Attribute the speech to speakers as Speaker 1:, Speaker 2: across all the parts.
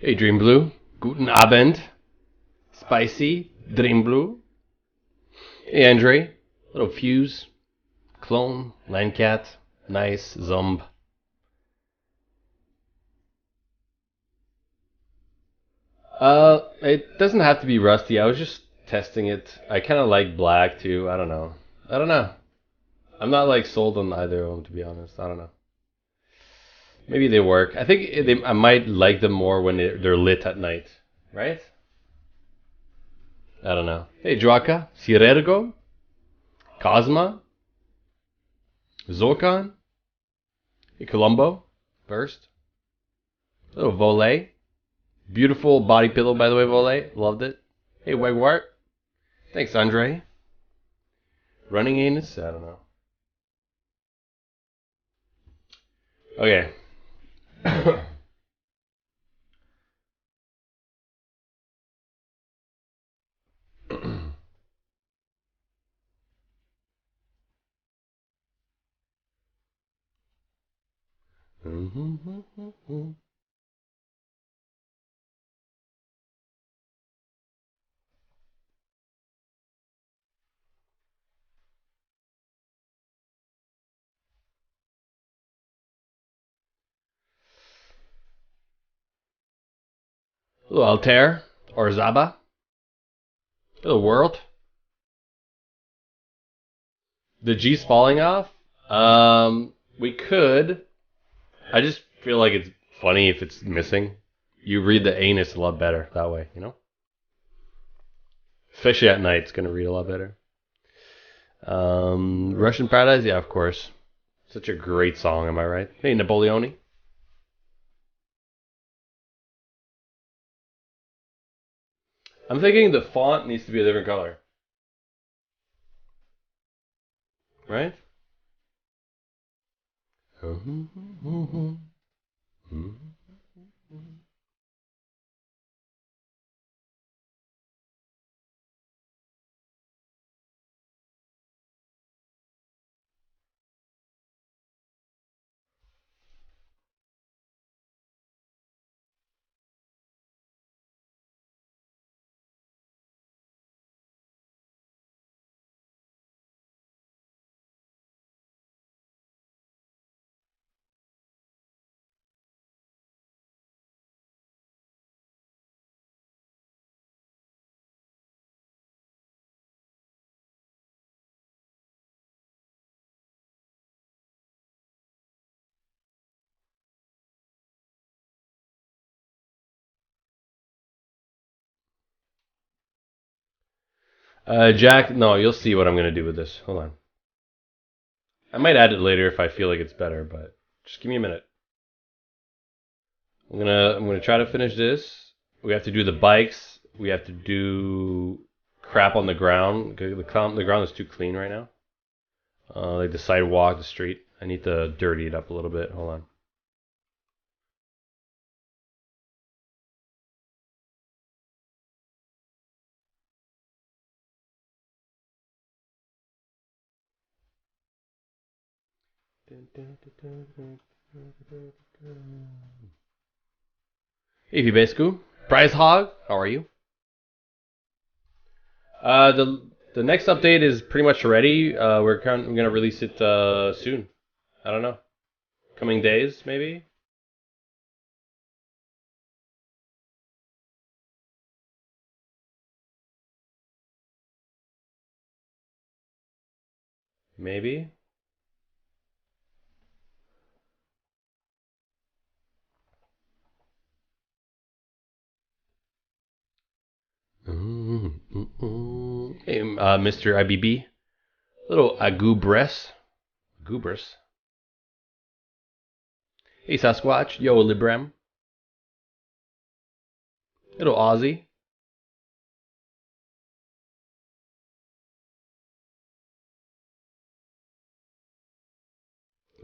Speaker 1: Hey, Dream Blue. Guten Abend. Spicy. Dream Blue. Hey, Andre. Little Fuse. Clone. Landcat. Nice. Zomb. It doesn't have to be rusty. I was just testing it. I kind of like black too. I don't know. I don't know. I'm not like sold on either of them to be honest. I don't know. Maybe they work. I think I might like them more when they're lit at night, right? I don't know. Hey, Joaka, Sirergo, Cosma, Zorkan, hey, Colombo, first. Little Volet. Beautiful body pillow, by the way, Volet. Loved it. Hey, Wegwart. Thanks, Andre. Running anus? I don't know. Okay. Little Altair or Zaba. Little World. The G's falling off. We could. I just feel like it's funny if it's missing. You read the anus a lot better that way, you know? Especially at night, it's going to read a lot better. Russian Paradise, yeah, of course. Such a great song, am I right? Hey, Napoleone. I'm thinking the font needs to be a different color, right? Jack, no, you'll see what I'm going to do with this. Hold on. I might add it later if I feel like it's better, but just give me a minute. I'm gonna try to finish this. We have to do the bikes. We have to do crap on the ground. The ground is too clean right now. Like the sidewalk, the street. I need to dirty it up a little bit. Hold on. Hey, Vibescu. Prize Hog, how are you? The next update is pretty much ready. We're gonna release it soon. I don't know. Coming days, maybe. Maybe. Hey, Mr. IBB. Little Agubres. Agubres. Hey, Sasquatch. Yo, Librem. Little Aussie.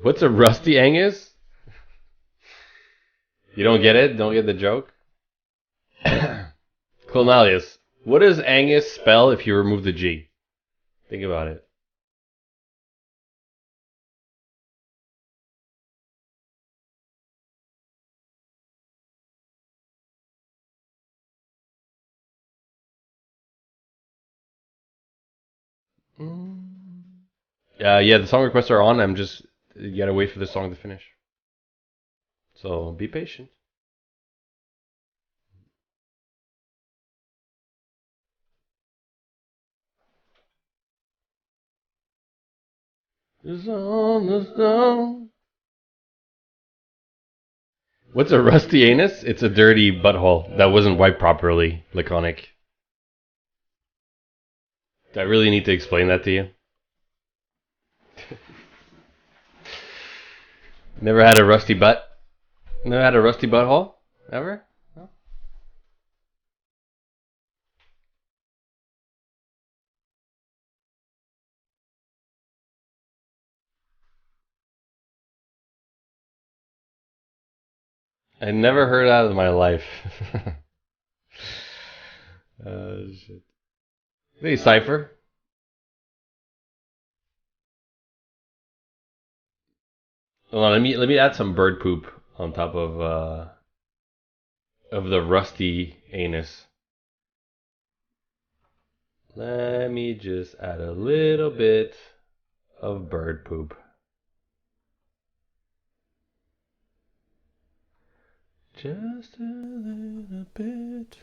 Speaker 1: What's a rusty Angus? You don't get it? Don't get the joke? Clonalius. What does Angus spell if you remove the G? Think about it. Mm. Yeah, the song requests are on. You gotta wait for the song to finish. So be patient. It's on the stone. What's a rusty anus? It's a dirty butthole that wasn't wiped properly. Laconic. Do I really need to explain that to you? Never had a rusty butt? Never had a rusty butthole? Ever? No? I never heard that in my life. Shit. Hey, Cypher. Hold on, let me add some bird poop on top of the rusty anus. Let me just add a little bit of bird poop. Just a little bit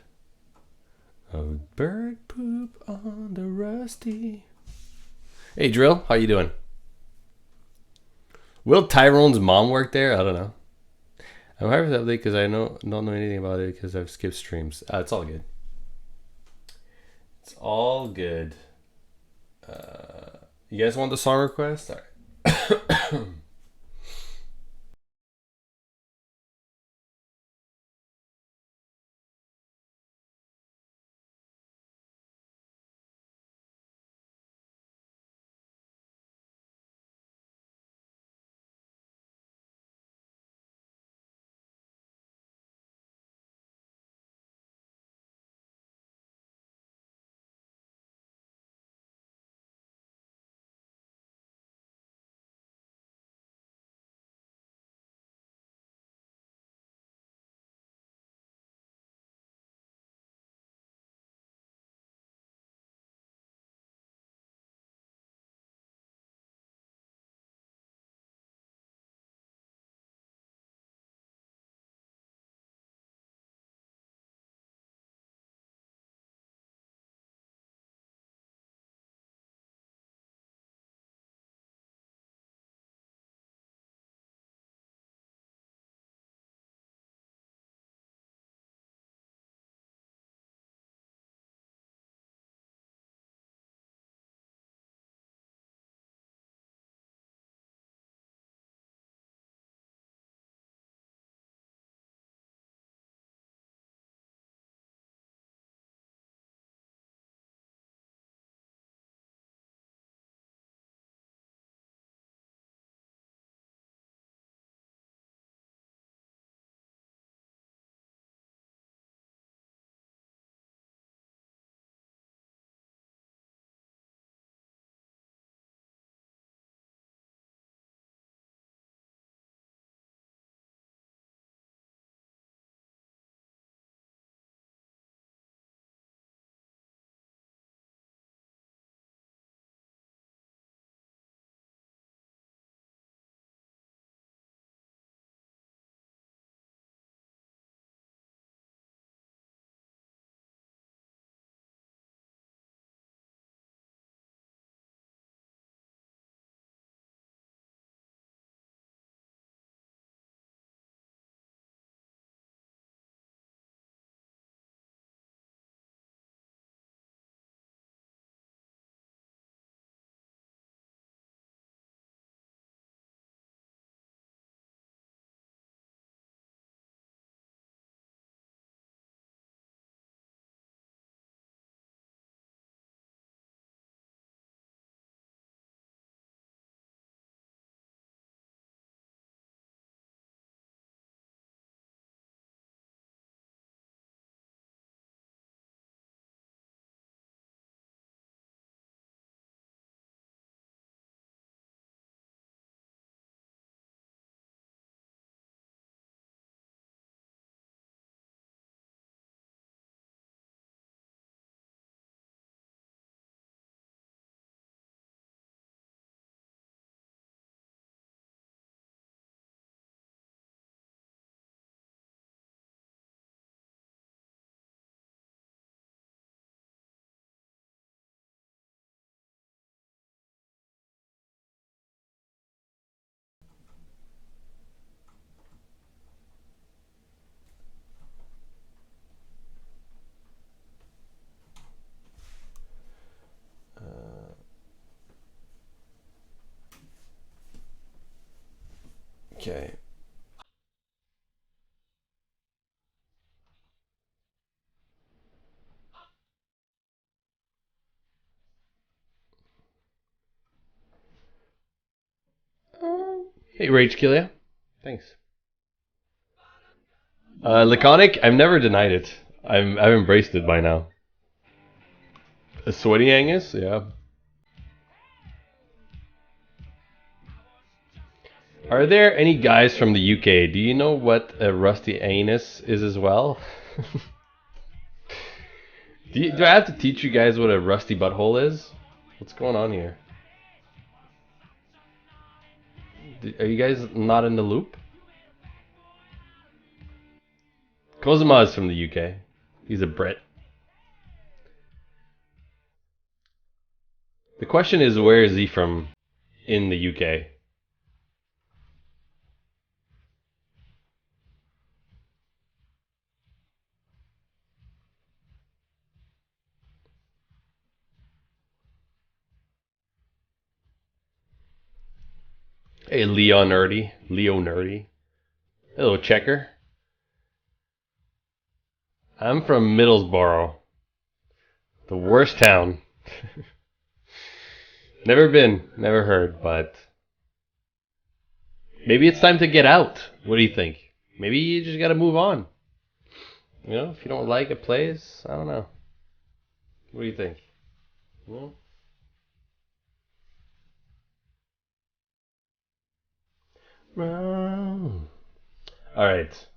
Speaker 1: of bird poop on the rusty. Hey, Drill, how you doing? Will Tyrone's mom work there? I don't know. I'm happy with that because I don't know anything about it because I've skipped streams. It's all good. It's all good. You guys want the song request? All right. Okay. Hey, Rage Killia. Thanks. Laconic, I've never denied it. I've embraced it by now. A sweaty Angus? Yeah. Are there any guys from the UK? Do you know what a rusty anus is as well? Do I have to teach you guys what a rusty butthole is? What's going on here? Are you guys not in the loop? Cosima is from the UK. He's a Brit. The question is, where is he from in the UK? Hey, Leo Nerdy. Hello, Checker. I'm from Middlesbrough, the worst town. Never been, never heard, but maybe it's time to get out. What do you think? Maybe you just gotta move on. You know, if you don't like a place, I don't know. What do you think? Well, all right.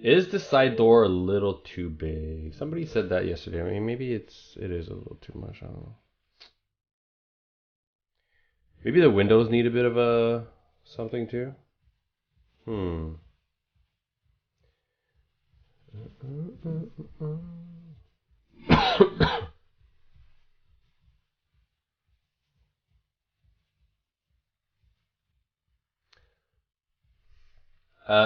Speaker 1: Is the side door a little too big? Somebody said that yesterday. I mean, maybe it is a little too much. I don't know. Maybe the windows need a bit of a something too. Hmm.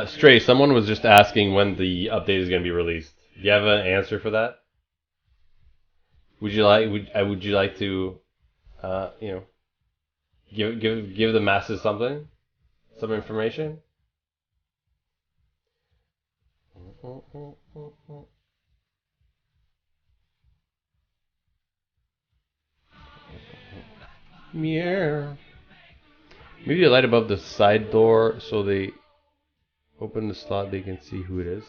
Speaker 1: Stray, someone was just asking when the update is going to be released. Do you have an answer for that? Would you like to you know give the masses some information? Yeah. Maybe a light above the side door so they open the slot they can see who it is.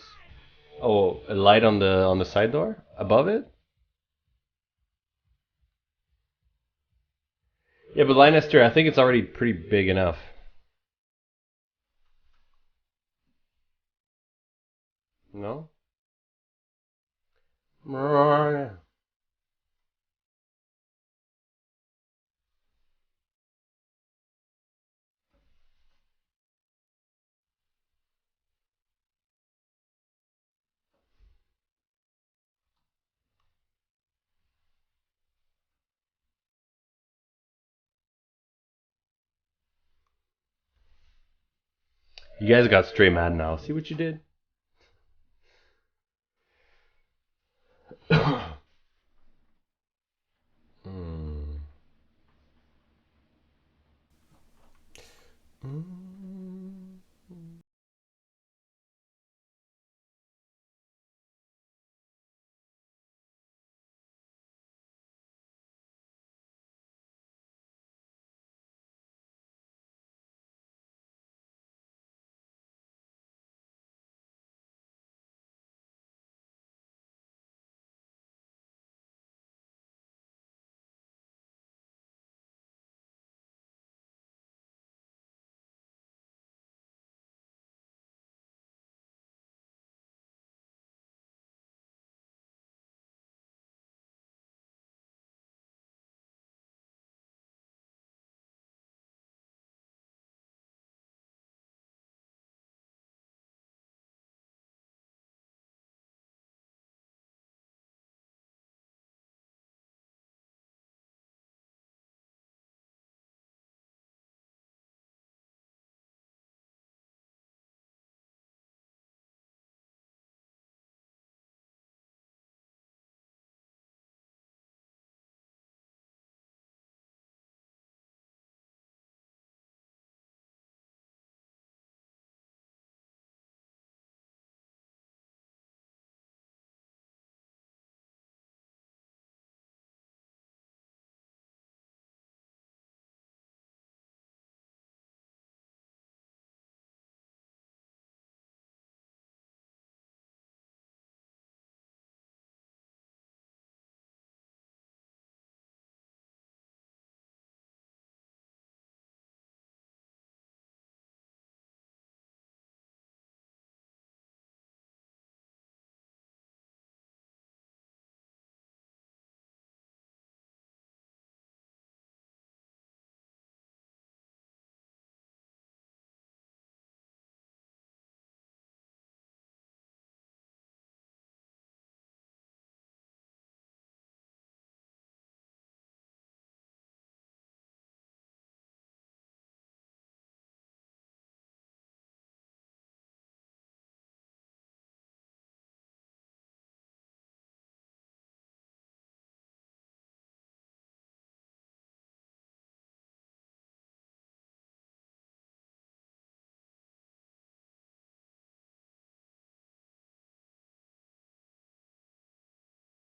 Speaker 1: Oh, a light on the side door above it? Yeah, but Leinester, I think it's already pretty big enough. No? You guys got stray mad now. See what you did? Hmm.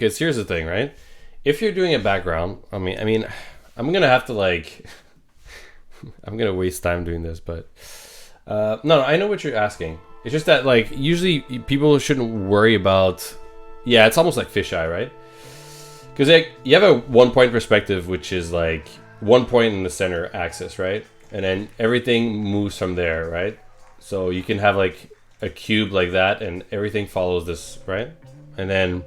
Speaker 1: Because here's the thing, right? If you're doing a background, I mean, I'm gonna have to like, I'm gonna waste time doing this, but no, I know what you're asking. It's just that like usually people shouldn't worry about. Yeah, it's almost like fisheye, right? Because like, you have a 1 point perspective, which is like 1 point in the center axis, right? And then everything moves from there, right? So you can have like a cube like that, and everything follows this, right? And then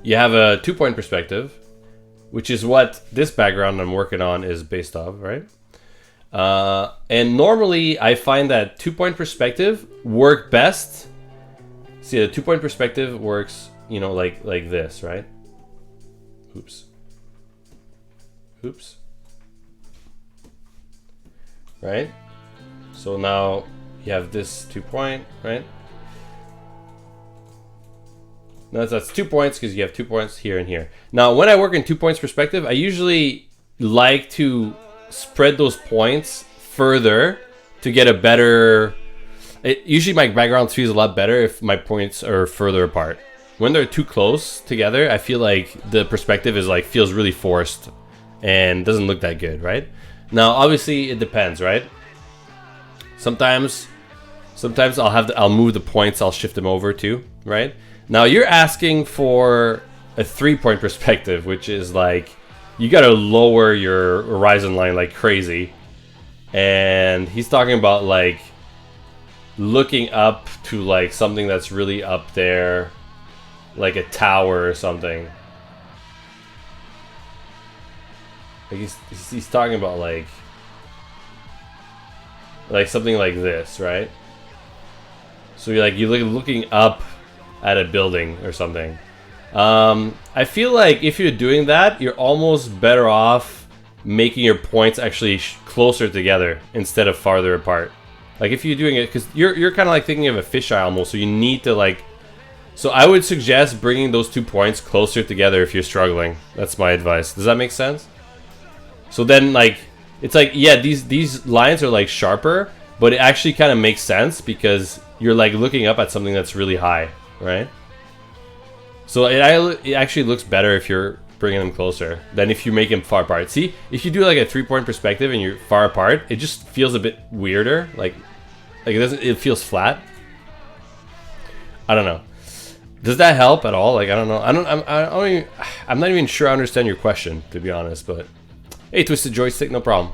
Speaker 1: you have a 2 point perspective, which is what this background I'm working on is based off, right? And normally I find that 2 point perspective work best. See, the 2 point perspective works, you know, like this, right? Oops. Right? So now you have this 2 point, right? Now that's 2 points because you have 2 points here and here. Now, when I work in 2 points perspective, I usually like to spread those points further to get a better. Usually my background feels a lot better if my points are further apart. When they're too close together, I feel like the perspective is like feels really forced and doesn't look that good, right? Now, obviously, it depends, right? Sometimes I'll move the points, I'll shift them over too, right? Now you're asking for a 3 point perspective, which is like you gotta lower your horizon line like crazy, and he's talking about like looking up to like something that's really up there, like a tower or something. Like he's talking about like something like this, right? So you're looking up at a building or something. I feel like if you're doing that, you're almost better off making your points actually closer together instead of farther apart. Like if you're doing it, because you're kind of like thinking of a fisheye almost, so you need to like. So I would suggest bringing those 2 points closer together if you're struggling. That's my advice. Does that make sense? So then like it's like, yeah, these lines are like sharper, but it actually kind of makes sense because you're like looking up at something that's really high, right? So it actually looks better if you're bringing them closer than if you make them far apart. See, if you do like a 3 point perspective and you're far apart, it just feels a bit weirder. Like it feels flat. I don't know. Does that help at all? Like I don't know. I'm not even sure I understand your question, to be honest. But hey, Twisted Joystick, no problem.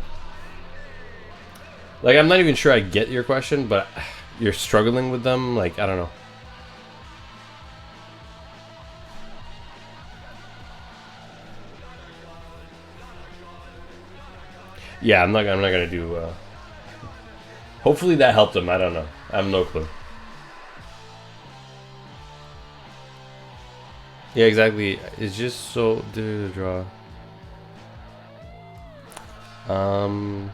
Speaker 1: Like I'm not even sure I get your question, but you're struggling with them. Like I don't know. Yeah, I'm not gonna do. Hopefully that helped him. I don't know. I have no clue. Yeah, exactly. It's just so difficult to draw. Can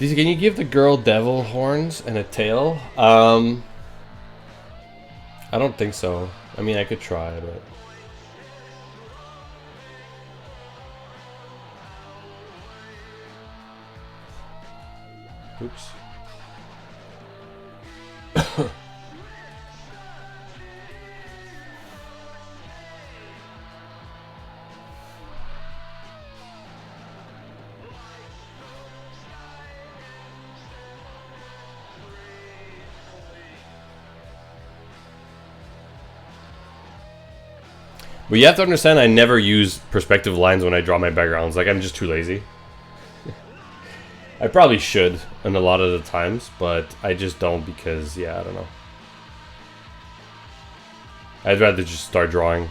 Speaker 1: you give the girl devil horns and a tail? I don't think so. I mean, I could try, but. Oops. But you have to understand, I never use perspective lines when I draw my backgrounds. Like, I'm just too lazy. I probably should in a lot of the times, but I just don't because, yeah, I don't know. I'd rather just start drawing.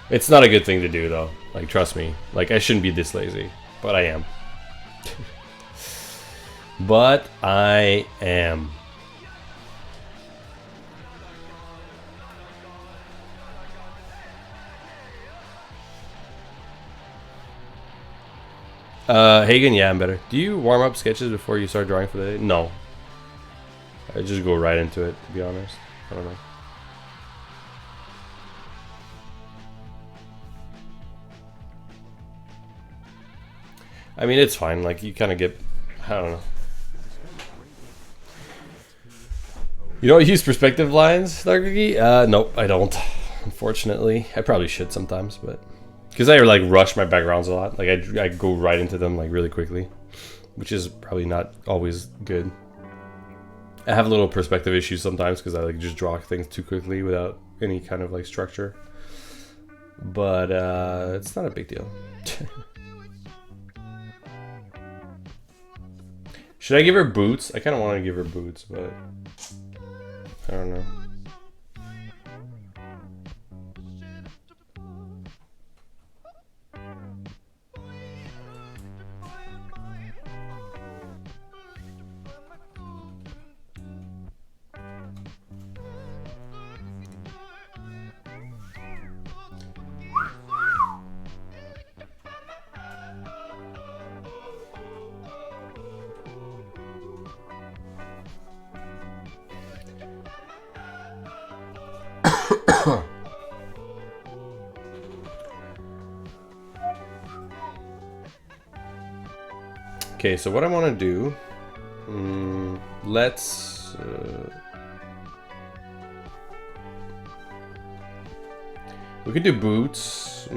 Speaker 1: It's not a good thing to do, though. Like, trust me. Like, I shouldn't be this lazy, but I am. But I am. Hagen, yeah, I'm better. Do you warm up sketches before you start drawing for the day? No. I just go right into it, to be honest. I don't know. I mean, it's fine. Like, you kind of get... I don't know. You don't use perspective lines, Darky? Nope, I don't. Unfortunately, I probably should sometimes, but because I like rush my backgrounds a lot, like I go right into them like really quickly, which is probably not always good. I have little perspective issues sometimes because I like just draw things too quickly without any kind of like structure. But it's not a big deal. Should I give her boots? I kind of want to give her boots, but I don't know. Okay, so what I want to do, let's we could do boots.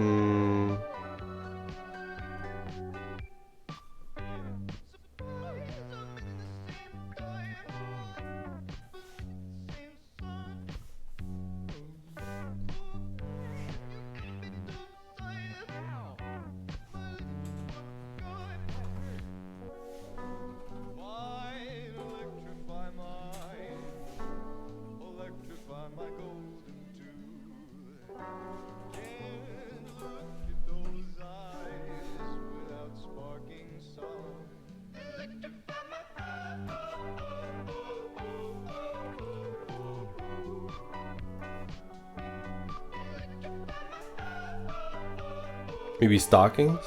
Speaker 1: Maybe stockings?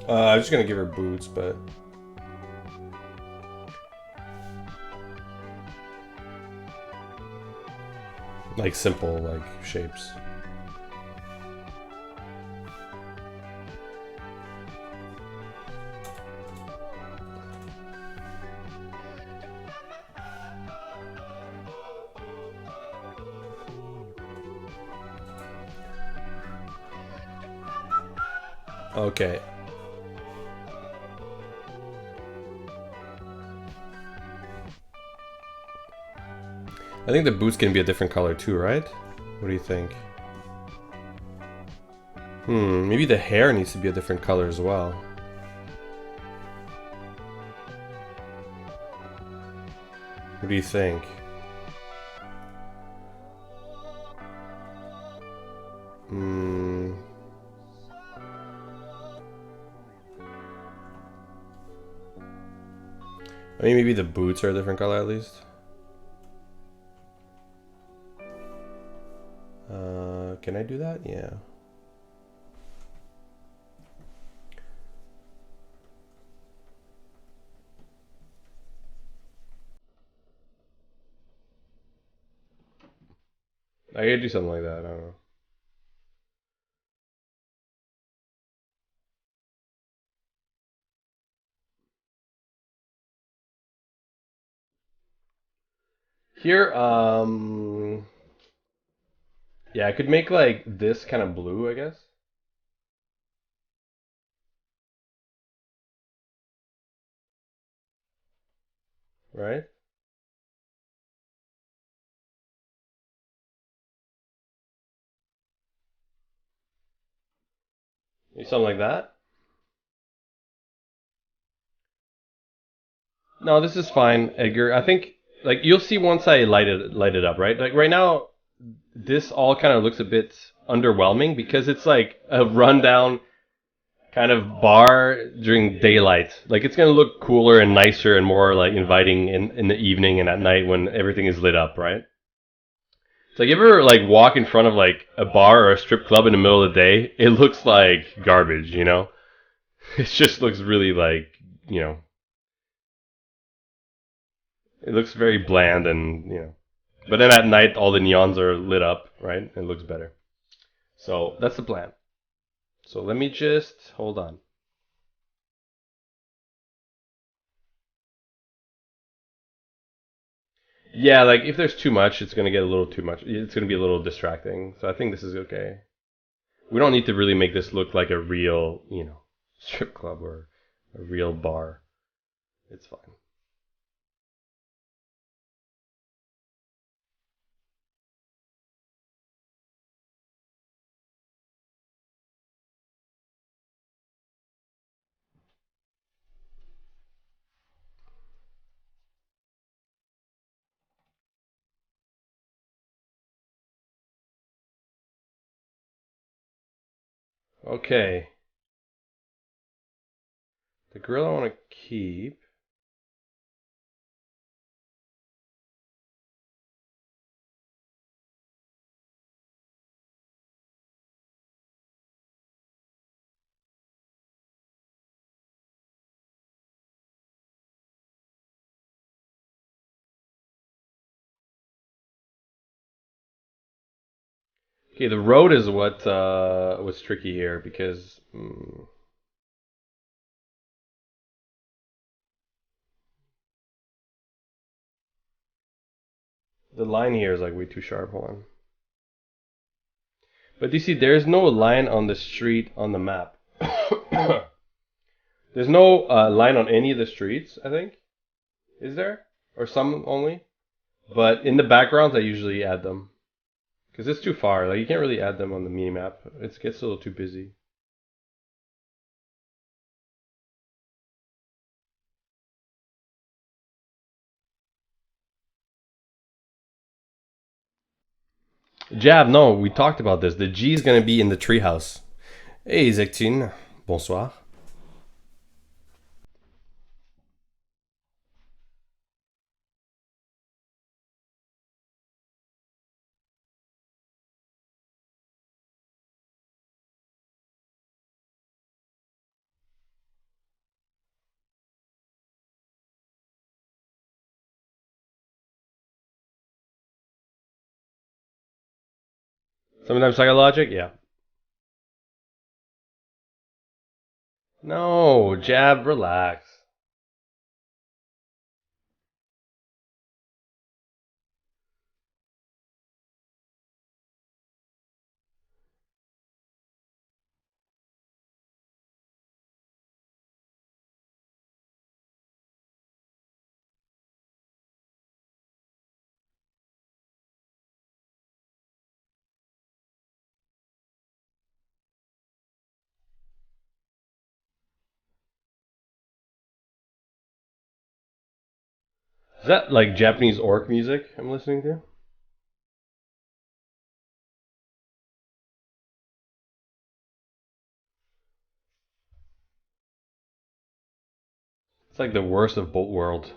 Speaker 1: I'm just gonna give her boots, but like simple like shapes. Okay. I think the boots can be a different color too, right? What do you think? Maybe the hair needs to be a different color as well. What do you think? I mean, maybe the boots are a different color at least. Can I do that? Yeah. I could do something like that. I don't know. Here, yeah, I could make like this kind of blue, I guess. Right? Maybe something like that. No, this is fine, Edgar. I think like you'll see once I light it up, right? Like right now, this all kind of looks a bit underwhelming because it's like a rundown kind of bar during daylight. Like it's gonna look cooler and nicer and more like inviting in the evening and at night when everything is lit up, right? So like, you ever like walk in front of like a bar or a strip club in the middle of the day? It looks like garbage, you know? It just looks really like, you know, it looks very bland and, you know. But then at night all the neons are lit up, right? It looks better. So that's the plan. So let me just hold on. Yeah, like if there's too much, it's gonna get a little too much. It's gonna be a little distracting. So I think this is okay. We don't need to really make this look like a real, strip club or a real bar. It's fine. Okay. The girl I want to keep. Okay, the road is what's tricky here because the line here is like way too sharp. Hold on. But you see, there's no line on the street on the map. There's no line on any of the streets, I think. Is there? Or some only? But in the backgrounds, I usually add them. Because it's too far. Like, you can't really add them on the mini map. It gets a little too busy. Jab, no, we talked about this. The G is going to be in the treehouse. Hey, Zectine. Bonsoir. Sometimes psychologic? Yeah. No, Jab, relax. Is that like Japanese orc music I'm listening to? It's like the worst of both worlds.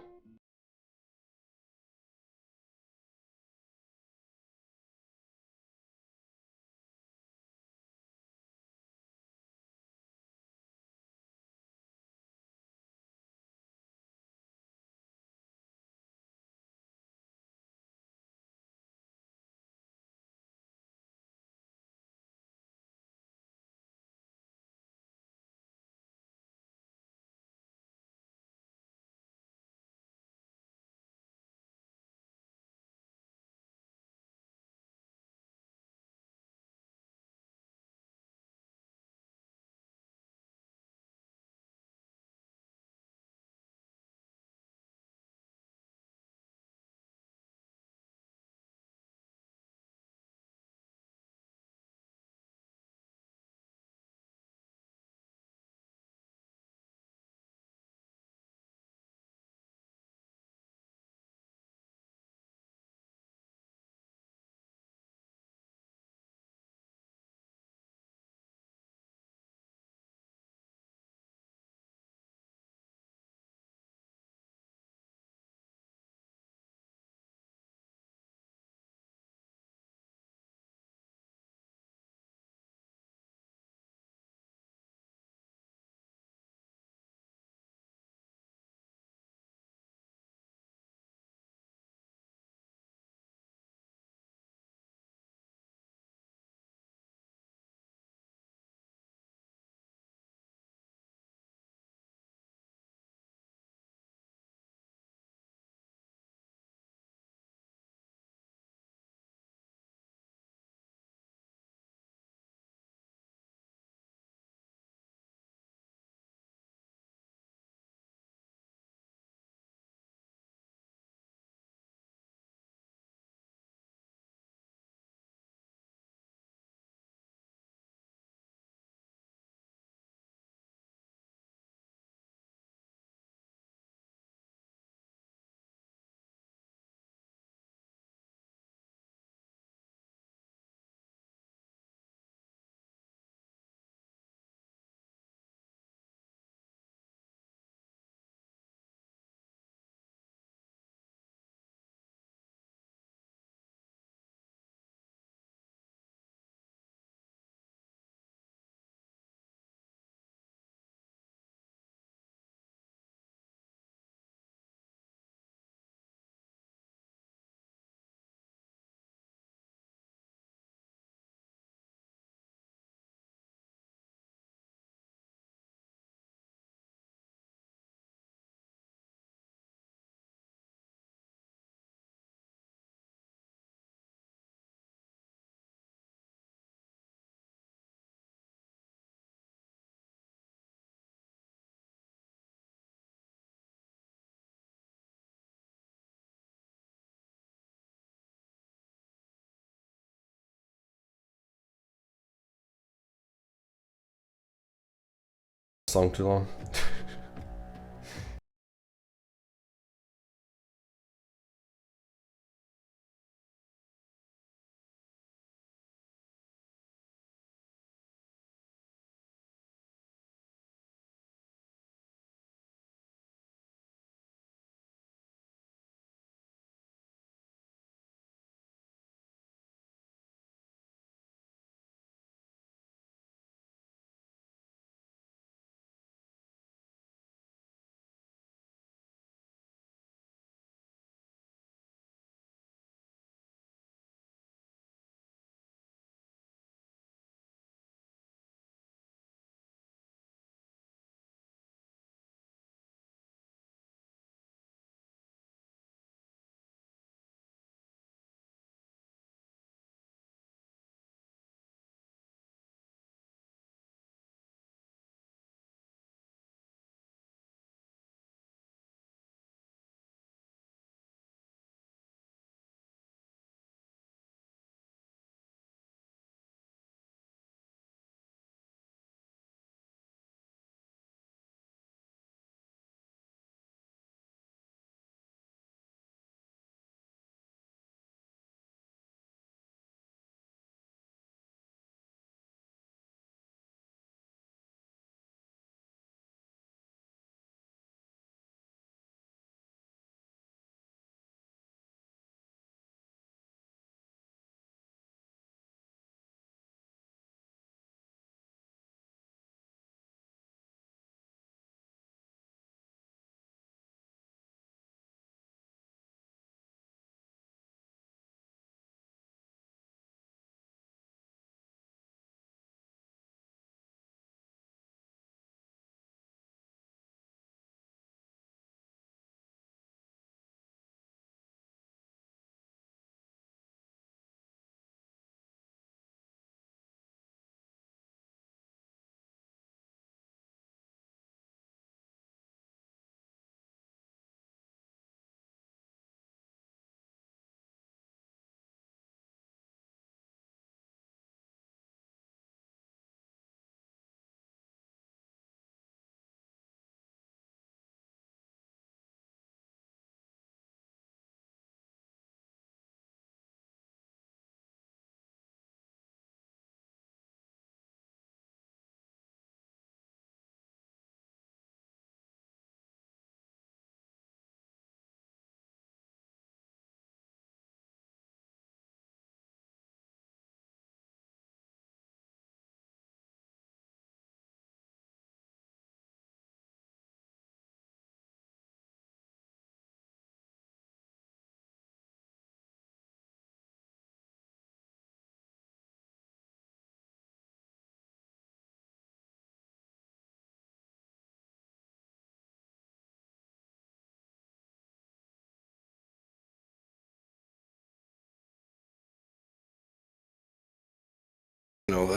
Speaker 1: Song too long.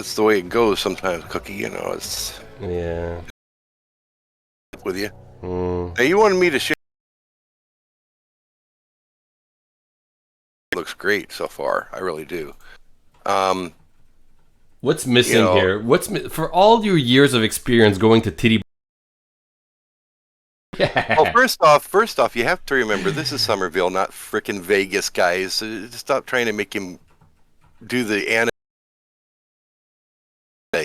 Speaker 2: That's the way it goes sometimes, Cookie. It's
Speaker 1: Yeah.
Speaker 2: with you.
Speaker 1: Mm.
Speaker 2: Now, you wanted me to share. It looks great so far. I really do. Um,
Speaker 1: What's
Speaker 2: you
Speaker 1: missing
Speaker 2: know,
Speaker 1: here? For all your years of experience going to titty?
Speaker 2: well,
Speaker 1: Yeah.
Speaker 2: first off, you have to remember this is Somerville, not frickin' Vegas, guys. Stop trying to make him do the anime,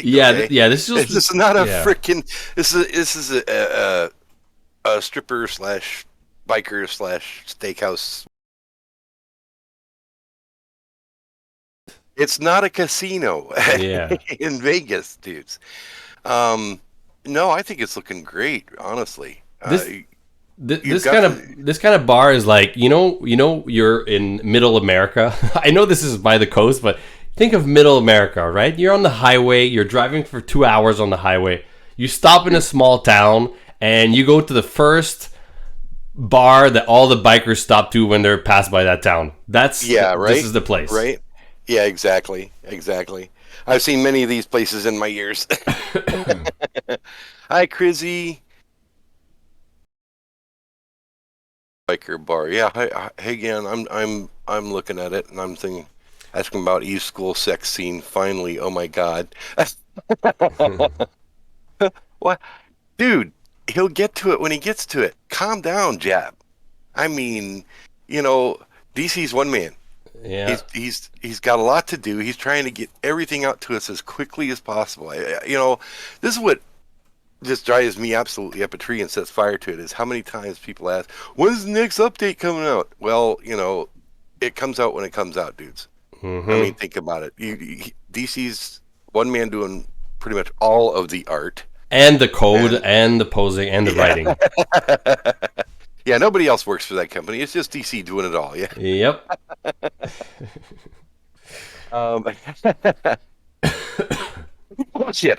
Speaker 1: Yeah.
Speaker 2: okay?
Speaker 1: Yeah. This is
Speaker 2: This
Speaker 1: just.
Speaker 2: is not a
Speaker 1: Yeah.
Speaker 2: frickin'. This is a stripper slash biker slash steakhouse. It's not a casino
Speaker 1: Yeah.
Speaker 2: in Vegas, dudes. Um, no, I think it's looking great, honestly.
Speaker 1: This
Speaker 2: You've got the
Speaker 1: this kind of bar is like you're in middle America. I know this is by the coast, but think of middle America, right? You're on the highway. You're driving for 2 hours on the highway. You stop in a small town and you go to the first bar that all the bikers stop to when they're passed by that town.
Speaker 2: yeah,
Speaker 1: This
Speaker 2: right,
Speaker 1: is the place.
Speaker 2: right, yeah, exactly, exactly. I've seen many of these places in my years. Hi, Crizzy. Biker bar. Yeah, hey again. I'm looking at it and I'm thinking, asking about East School sex scene. Finally, oh my God. What? dude, he'll get to it when he gets to it. Calm down, Jab. I mean, you know, DC's one man.
Speaker 1: Yeah.
Speaker 2: He's got a lot to do. He's trying to get everything out to us as quickly as possible. You know, this is what just drives me absolutely up a tree and sets fire to it. Is how many times people ask, "When's the next update coming out?" Well, you know, it comes out when it comes out, dudes. I mean,
Speaker 1: Mm-hmm.
Speaker 2: think about it. DC's one man doing pretty much all of the art,
Speaker 1: And the code,
Speaker 2: and
Speaker 1: and the posing, and the
Speaker 2: yeah,
Speaker 1: writing.
Speaker 2: yeah. Nobody else works for that company. It's just DC doing it all. Yeah.
Speaker 1: Yep.
Speaker 2: Um, oh shit.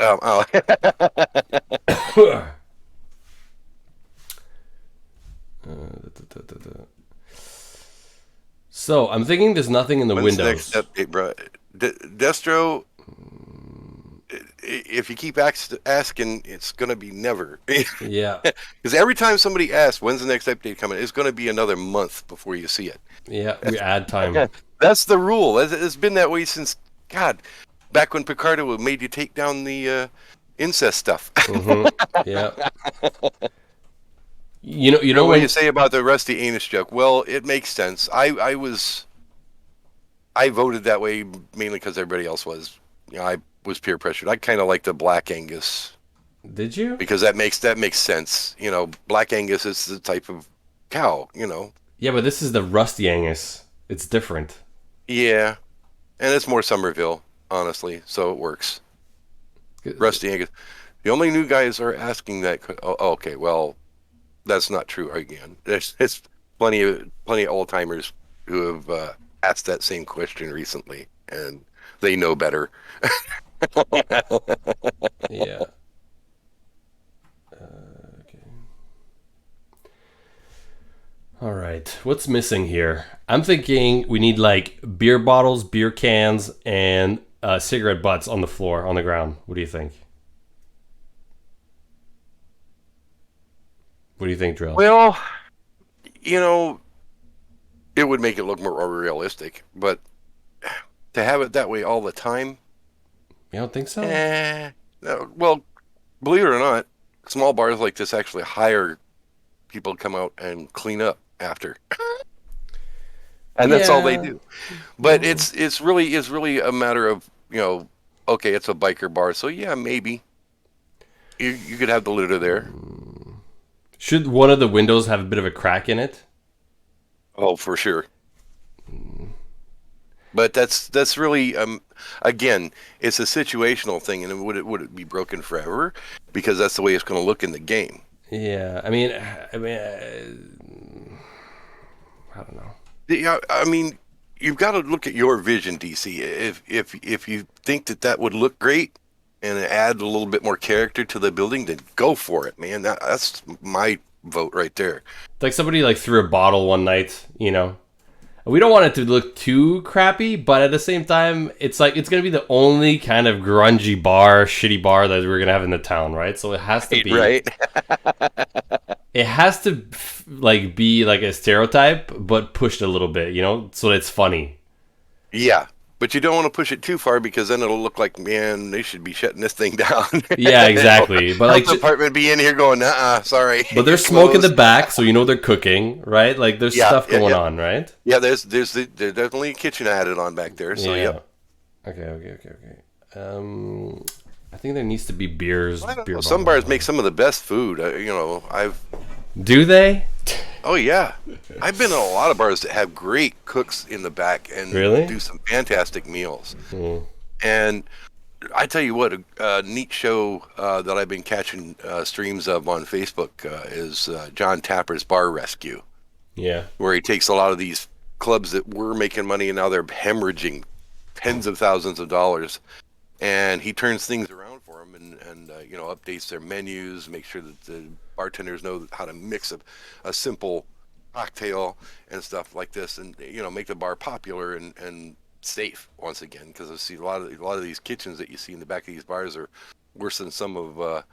Speaker 1: So I'm thinking there's nothing in the
Speaker 2: When's the next
Speaker 1: windows.
Speaker 2: update, bro? Destro, if you keep asking, it's going to be never.
Speaker 1: Yeah.
Speaker 2: Because every time somebody asks, when's the next update coming, it's going to be another month before you see it.
Speaker 1: Yeah. We add time.
Speaker 2: That's the rule. It's been that way since, God, back when Picardo made you take down the incest stuff.
Speaker 1: Mm-hmm. Yeah. You know
Speaker 2: What do you
Speaker 1: when.
Speaker 2: say about the Rusty Anus joke? Well, it makes sense. I voted that way mainly because everybody else was. You know, I was peer pressured. I kind of like the Black Angus
Speaker 1: Did you?
Speaker 2: because that makes sense. You know, Black Angus is the type of cow. You know,
Speaker 1: Yeah, but this is the Rusty Angus. It's different.
Speaker 2: yeah, and it's more Somerville, honestly, so it works. Rusty Angus. The only new guys are asking that. Oh, okay, well, that's not true again. There's plenty of old timers who have asked that same question recently, and they know better.
Speaker 1: Yeah. Okay. All right. What's missing here? I'm thinking we need like beer bottles, beer cans, and cigarette butts on the floor, on the ground. What do you think? What do you think, Drill?
Speaker 2: Well, you know, it would make it look more realistic, but to have it that way all the time,
Speaker 1: You don't think so?
Speaker 2: eh. No, well, believe it or not, small bars like this actually hire people to come out and clean up after, and that's all they
Speaker 1: Yeah.
Speaker 2: do. But it's really a matter of, okay, it's a biker bar, so yeah, maybe you could have the litter there.
Speaker 1: Should one of the windows have a bit of a crack in it?
Speaker 2: Oh, for sure. But that's really again, it's a situational thing, and would it be broken forever? Because that's the way it's going to look in the game.
Speaker 1: Yeah. I don't know.
Speaker 2: Yeah, I mean, you've got to look at your vision, DC. If you think that would look great and add a little bit more character to the building, then go for it, man. That's my vote right there.
Speaker 1: Like somebody like threw a bottle one night, you know. We don't want it to look too crappy, but at the same time, it's like it's gonna be the only kind of grungy bar, shitty bar that we're gonna have in the town, right? So it has to be,
Speaker 2: Right?
Speaker 1: it has to like be like a stereotype, but pushed a little bit, you know, so it's funny.
Speaker 2: Yeah. But you don't want to push it too far because then it'll look like, man, they should be shutting this thing down.
Speaker 1: Yeah, exactly. But
Speaker 2: Health
Speaker 1: like,
Speaker 2: department be in here going, sorry,
Speaker 1: but
Speaker 2: you're
Speaker 1: there's smoke in the
Speaker 2: closed.
Speaker 1: back, so you know they're cooking, right? Like there's
Speaker 2: Yeah,
Speaker 1: stuff
Speaker 2: yeah,
Speaker 1: going
Speaker 2: yeah.
Speaker 1: on, right?
Speaker 2: Yeah, there's definitely a kitchen added on back there. So
Speaker 1: Yeah.
Speaker 2: yep.
Speaker 1: Okay. I think there needs to be beers,
Speaker 2: I don't
Speaker 1: beer
Speaker 2: know. Some
Speaker 1: bottles.
Speaker 2: bars make some of the best food.
Speaker 1: Do they?
Speaker 2: Oh yeah, I've been in a lot of bars that have great cooks in the back and
Speaker 1: Really?
Speaker 2: do some fantastic meals.
Speaker 1: Mm.
Speaker 2: And I tell you what, a neat show that I've been catching streams of on Facebook is John Tapper's Bar Rescue,
Speaker 1: Yeah.
Speaker 2: where he takes a lot of these clubs that were making money and now they're hemorrhaging tens of thousands of dollars, and he turns things around for them and updates their menus, make sure that the bartenders know how to mix a simple cocktail and stuff like this, and make the bar popular and safe once again, because I see a lot of these kitchens that you see in the back of these bars are worse than some of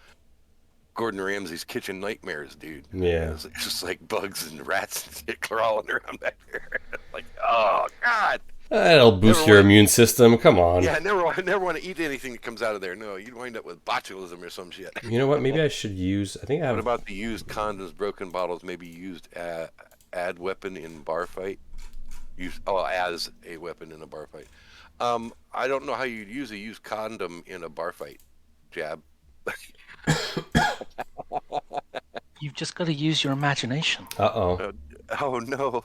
Speaker 2: Gordon Ramsay's kitchen nightmares, dude.
Speaker 1: Yeah.
Speaker 2: It's just like bugs and rats and shit crawling around back there. Like, oh God.
Speaker 1: That'll boost
Speaker 2: Never
Speaker 1: your
Speaker 2: want to.
Speaker 1: immune system. Come on.
Speaker 2: Yeah, I never want to eat anything that comes out of there. No, you'd wind up with botulism or some shit.
Speaker 1: You know what? Maybe I should use. I think I
Speaker 2: What
Speaker 1: have.
Speaker 2: about the used condoms, broken bottles, maybe used ad weapon in bar fight? As a weapon in a bar fight. I don't know how you'd use a used condom in a bar fight. Jab.
Speaker 3: You've just got to use your imagination.
Speaker 1: Oh.
Speaker 2: Oh no.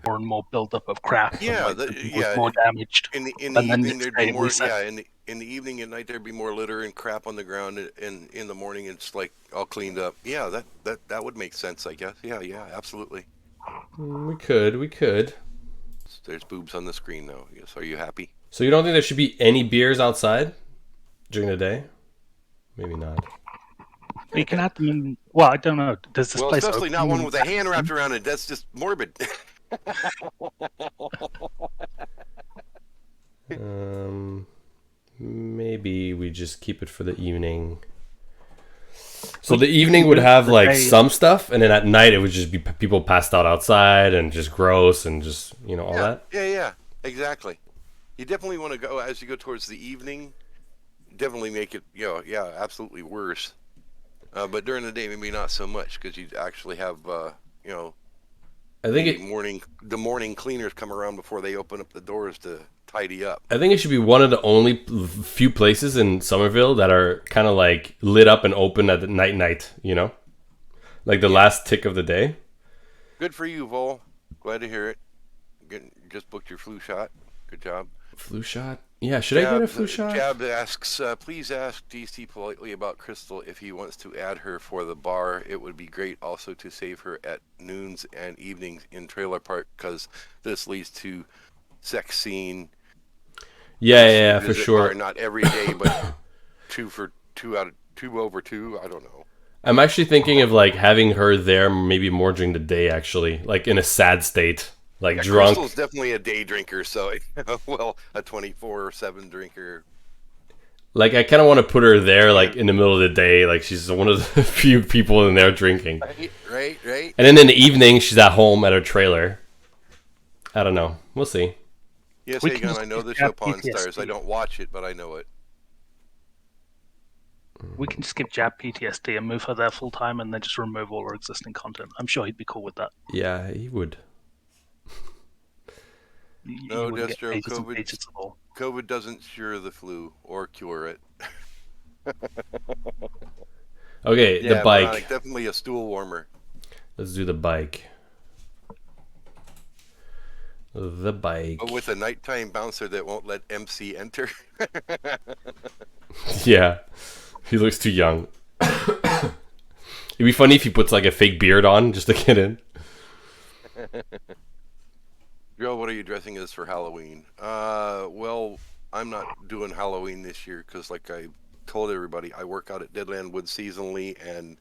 Speaker 3: More and more buildup of crap.
Speaker 2: Yeah,
Speaker 3: and more damaged.
Speaker 2: In the
Speaker 3: And then
Speaker 2: evening
Speaker 3: next
Speaker 2: there'd
Speaker 3: day
Speaker 2: be
Speaker 3: it
Speaker 2: more.
Speaker 3: resets.
Speaker 2: Yeah, in the evening and night there'd be more litter and crap on the ground, and in the morning it's like all cleaned up. Yeah, that would make sense, I guess. Yeah, absolutely.
Speaker 1: We could.
Speaker 2: There's boobs on the screen now. Yes, are you happy?
Speaker 1: So you don't think there should be any beers outside during the day? Maybe not.
Speaker 3: You can add them in. Well, I don't know. Does this
Speaker 2: Well,
Speaker 3: place
Speaker 2: especially not
Speaker 3: open?
Speaker 2: one with a hand wrapped around it. That's just morbid.
Speaker 1: Maybe we just keep it for the evening. So the evening would have like some stuff, and then at night it would just be people passed out outside and just gross and just all that.
Speaker 2: Yeah, exactly. You definitely want to go as you go towards the evening. Definitely make it, absolutely worse. But during the day, maybe not so much because you actually have,
Speaker 1: I think
Speaker 2: the morning cleaners come around before they open up the doors to tidy up.
Speaker 1: I think it should be one of the only few places in Somerville that are kind of like lit up and open at the night, like the last tick of the day.
Speaker 2: Good for you, Vol. Glad to hear it. Just booked your flu shot. Good job.
Speaker 1: Flu shot? Yeah, should I get a flu shot?
Speaker 2: Jab asks, please ask DC politely about Crystal if he wants to add her for the bar. It would be great also to save her at noons and evenings in Trailer Park because this leads to sex scene.
Speaker 1: Yeah, for sure.
Speaker 2: Bar, not every day, but two out of 2 over 2. I don't know.
Speaker 1: I'm actually thinking of like having her there maybe more during the day, actually, like in a sad state. Like drunk.
Speaker 2: Crystal's definitely a day drinker, so well, a 24/7 drinker.
Speaker 1: Like I kind of want to put her there, like in the middle of the day, like she's one of the few people in there drinking.
Speaker 2: Right.
Speaker 1: And then in the evening, she's at home at her trailer. I don't know. We'll see.
Speaker 2: Yes, Hagon, I know the show Pawn Stars. I don't watch it, but I know it.
Speaker 3: We can skip Jab PTSD and move her there full time, and then just remove all her existing content. I'm sure he'd be cool with that.
Speaker 1: Yeah, he would.
Speaker 2: No, Destro, COVID doesn't cure the flu or cure it.
Speaker 1: Okay, the bike.
Speaker 2: Definitely a stool warmer.
Speaker 1: Let's do the bike. The bike.
Speaker 2: But with a nighttime bouncer that won't let MC enter.
Speaker 1: Yeah, he looks too young. It'd be funny if he puts like a fake beard on just to get in.
Speaker 2: Joe, what are you dressing as for Halloween? Well, I'm not doing Halloween this year because, like I told everybody, I work out at Deadland Woods seasonally, and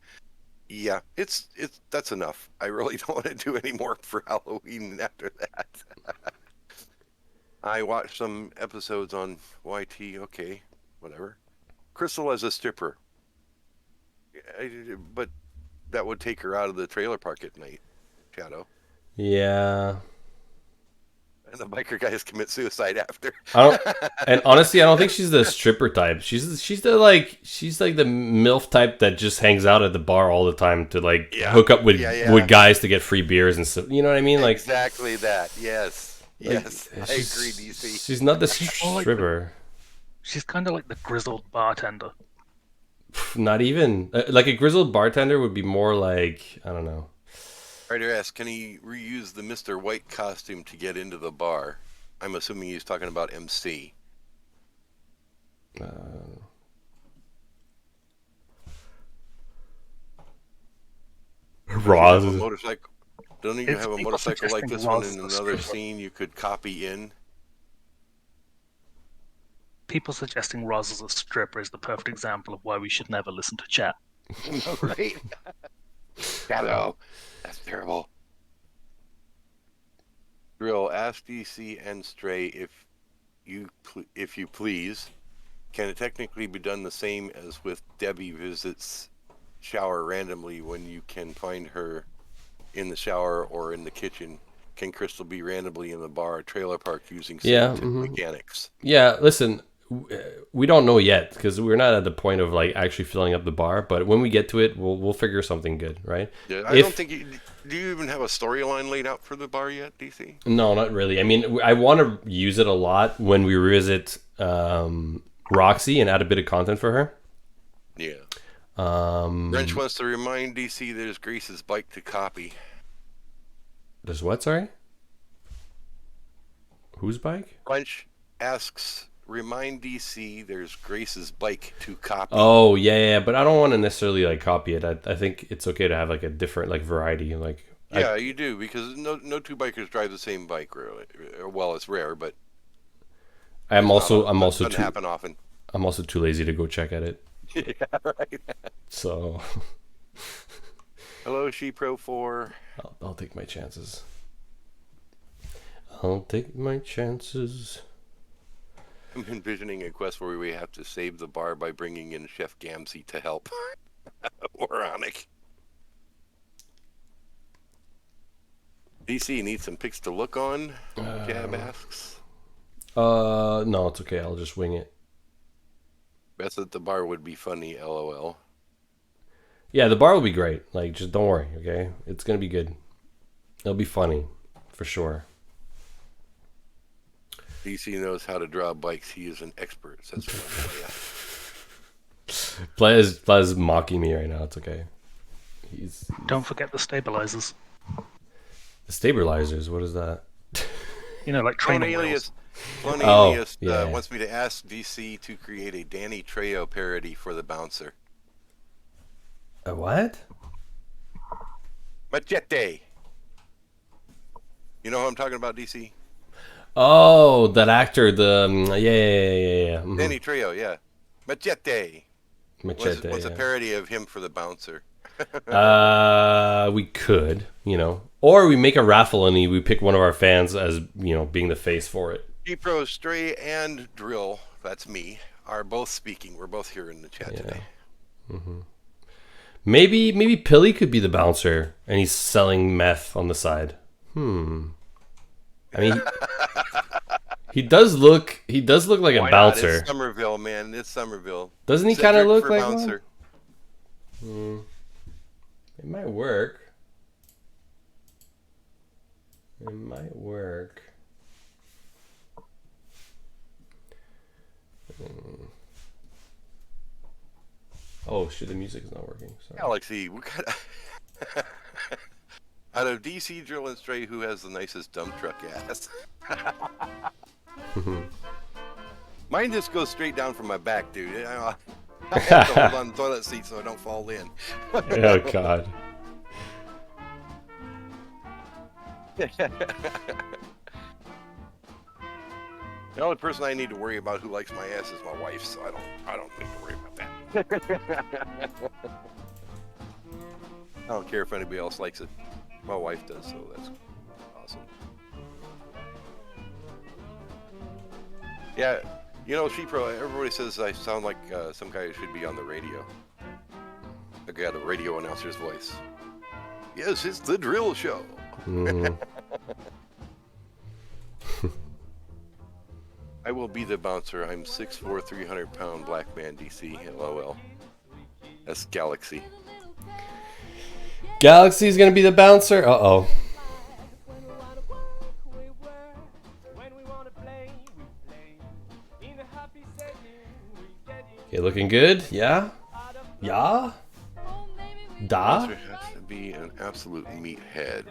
Speaker 2: yeah, that's enough. I really don't want to do any more for Halloween after that. I watched some episodes on YT. Okay, whatever. Crystal as a stripper, but that would take her out of the trailer park at night. Shadow.
Speaker 1: Yeah.
Speaker 2: And the biker guys commit suicide after.
Speaker 1: And honestly, I don't think she's the stripper type. She's like the MILF type that just hangs out at the bar all the time to hook up with guys to get free beers and stuff. You know what I mean? Like
Speaker 2: exactly that. Yes. Yes. I agree, DC.
Speaker 1: She's not the stripper.
Speaker 3: She's kind of like the grizzled bartender.
Speaker 1: Not even. Like a grizzled bartender would be more like, I don't know.
Speaker 2: Writer asks, can he reuse the Mr. White costume to get into the bar? I'm assuming he's talking about MC.
Speaker 1: Roz.
Speaker 2: Don't you have a motorcycle like this one in another scene you could copy in?
Speaker 3: People suggesting Roz as a stripper is the perfect example of why we should never listen to chat.
Speaker 2: Right? Shadow. That's terrible. Drill, ask DC and Stray if you please. Can it technically be done the same as with Debbie visits shower randomly when you can find her in the shower or in the kitchen? can Crystal be randomly in the bar or trailer park using
Speaker 1: Yeah,
Speaker 2: simulated mechanics?
Speaker 1: Yeah, listen, we don't know yet because we're not at the point of like actually filling up the bar. But when we get to it, we'll figure something good, right?
Speaker 2: Yeah, I don't think do you even have a storyline laid out for the bar yet, DC?
Speaker 1: No, not really. I mean, I want to use it a lot when we revisit Roxy and add a bit of content for her.
Speaker 2: Yeah. Wrench wants to remind DC there's Grace's bike to copy.
Speaker 1: There's what? Sorry. Whose bike?
Speaker 2: Wrench asks, remind DC there's Grace's bike to copy.
Speaker 1: Oh yeah, but I don't want to necessarily like copy it. I think it's okay to have like a different like variety. Like
Speaker 2: yeah, you do because no two bikers drive the same bike. Really, well, it's rare, but
Speaker 1: I'm also
Speaker 2: doesn't
Speaker 1: too
Speaker 2: happen often.
Speaker 1: I'm also too lazy to go check at it.
Speaker 2: Yeah, right.
Speaker 1: So.
Speaker 2: Hello, She-Pro 4.
Speaker 1: I'll take my chances. I'll take my chances.
Speaker 2: I'm envisioning a quest where we have to save the bar by bringing in Chef Gamsey to help. Moronic. DC needs some pics to look on. Jab asks.
Speaker 1: No, it's okay. I'll just wing it.
Speaker 2: Best at the bar would be funny, LOL.
Speaker 1: Yeah, the bar will be great. Like, just don't worry, okay? It's gonna be good. It'll be funny, for sure.
Speaker 2: DC knows how to draw bikes. He is an expert, says
Speaker 1: Plaz mocking me right now. It's okay. He's
Speaker 3: Don't forget the stabilizers.
Speaker 1: the stabilizers. What is that?
Speaker 3: You know, like training wheels.
Speaker 2: Clone
Speaker 1: Oh,
Speaker 2: Alias
Speaker 1: yeah.
Speaker 2: wants me to ask DC to create a Danny Trejo parody for the bouncer.
Speaker 1: A what?
Speaker 2: Machete. You know who I'm talking about, DC?
Speaker 1: Oh, that actor. Yeah. Mhm.
Speaker 2: Danny Trejo, yeah. Machete.
Speaker 1: Machete.
Speaker 2: What's a parody of him for the bouncer?
Speaker 1: We could, or we make a raffle and we pick one of our fans as being the face for it.
Speaker 2: G-Pro, Stray, and Drill, that's me, are both speaking. We're both here in the chat today.
Speaker 1: Mm-hmm. Maybe Pilly could be the bouncer and he's selling meth on the side. I mean, he does look like a
Speaker 2: Why
Speaker 1: bouncer.
Speaker 2: Not? It's Somerville, man. It's Somerville.
Speaker 1: Doesn't he kind of look
Speaker 2: for
Speaker 1: like
Speaker 2: bouncer.
Speaker 1: one? It might work. It might work. Oh shit! The music is not working. Sorry.
Speaker 2: Galaxy, we got out of DC, Drill, and Stray, who has the nicest dump truck ass? Mine just goes straight down from my back, dude. I have to hold on the toilet seat so I don't fall in.
Speaker 1: Oh god.
Speaker 2: The only person I need to worry about who likes my ass is my wife, so I don't need to worry about that. I don't care if anybody else likes it. My wife does, so that's awesome. Yeah, She-Pro, everybody says I sound like some guy who should be on the radio. I got a radio announcer's voice. Yes, it's the Drill Show. I will be the bouncer. I'm 6'4", 300-pound black man, DC. LOL. That's Galaxy.
Speaker 1: Galaxy's gonna be the bouncer. Uh-oh. Okay, looking good. Yeah? Yeah? Da?
Speaker 2: Bouncer has to be an absolute meathead.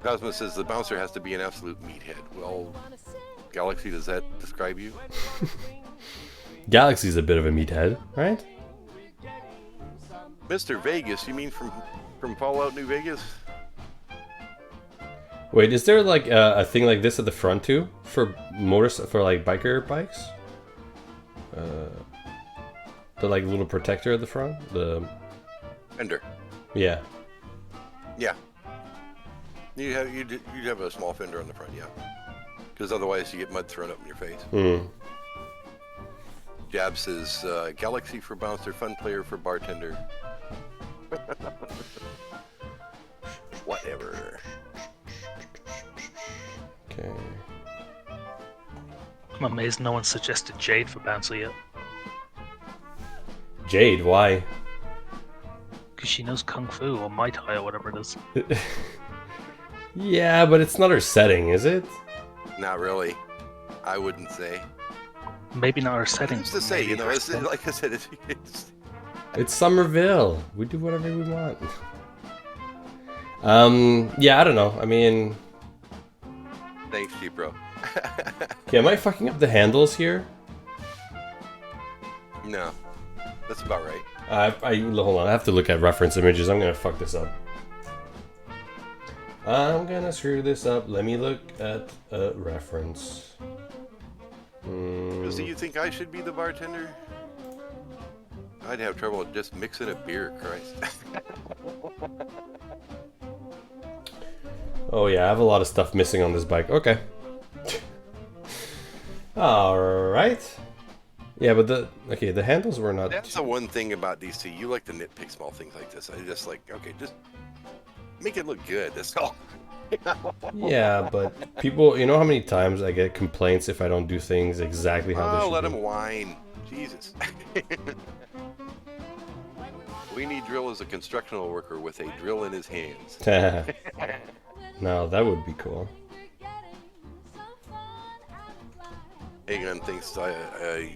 Speaker 2: Cosmos says the bouncer has to be an absolute meathead. Well, Galaxy, does that describe you?
Speaker 1: Galaxy's a bit of a meathead, right?
Speaker 2: Mr. Vegas, you mean from Fallout New Vegas?
Speaker 1: Wait, is there like a thing like this at the front too for like biker bikes? The like little protector at the front, the
Speaker 2: Fender.
Speaker 1: Yeah.
Speaker 2: Yeah. You'd have a small fender on the front, yeah. Because otherwise you get mud thrown up in your face. Jab says, Galaxy for bouncer, fun player for bartender. Whatever.
Speaker 1: Okay.
Speaker 3: I'm amazed no one suggested Jade for Bouncer yet.
Speaker 1: Jade, why?
Speaker 3: Because she knows Kung Fu or Mai Tai or whatever it is.
Speaker 1: Yeah, but it's not her setting, is it?
Speaker 2: Not really. I wouldn't say.
Speaker 3: Maybe not her setting.
Speaker 2: Who's to
Speaker 3: but
Speaker 2: say?
Speaker 3: maybe
Speaker 2: You know,
Speaker 3: her
Speaker 2: it's,
Speaker 3: setting.
Speaker 2: like I said,
Speaker 1: It's Somerville. We do whatever we want. Yeah, I don't know. I mean,
Speaker 2: Thanks, Cheap Bro.
Speaker 1: okay, am I fucking up the handles here?
Speaker 2: No, that's about right.
Speaker 1: Hold on. I have to look at reference images. I'm gonna fuck this up. I'm gonna screw this up. Let me look at a reference.
Speaker 2: So you think I should be the bartender? I'd have trouble just mixing a beer, Christ.
Speaker 1: Oh yeah, I have a lot of stuff missing on this bike. Okay. Alright. Yeah, but the handles were not...
Speaker 2: That's the one thing about DC. You like to nitpick small things like this. I just like, okay, just make it look good. That's all.
Speaker 1: Yeah, but people, you know how many times I get complaints if I don't do things exactly how they
Speaker 2: Oh,
Speaker 1: should
Speaker 2: let
Speaker 1: be?
Speaker 2: him whine. Jesus. We need Drill as a constructional worker with a drill in his hands.
Speaker 1: No, that would be cool.
Speaker 2: Hagan thinks I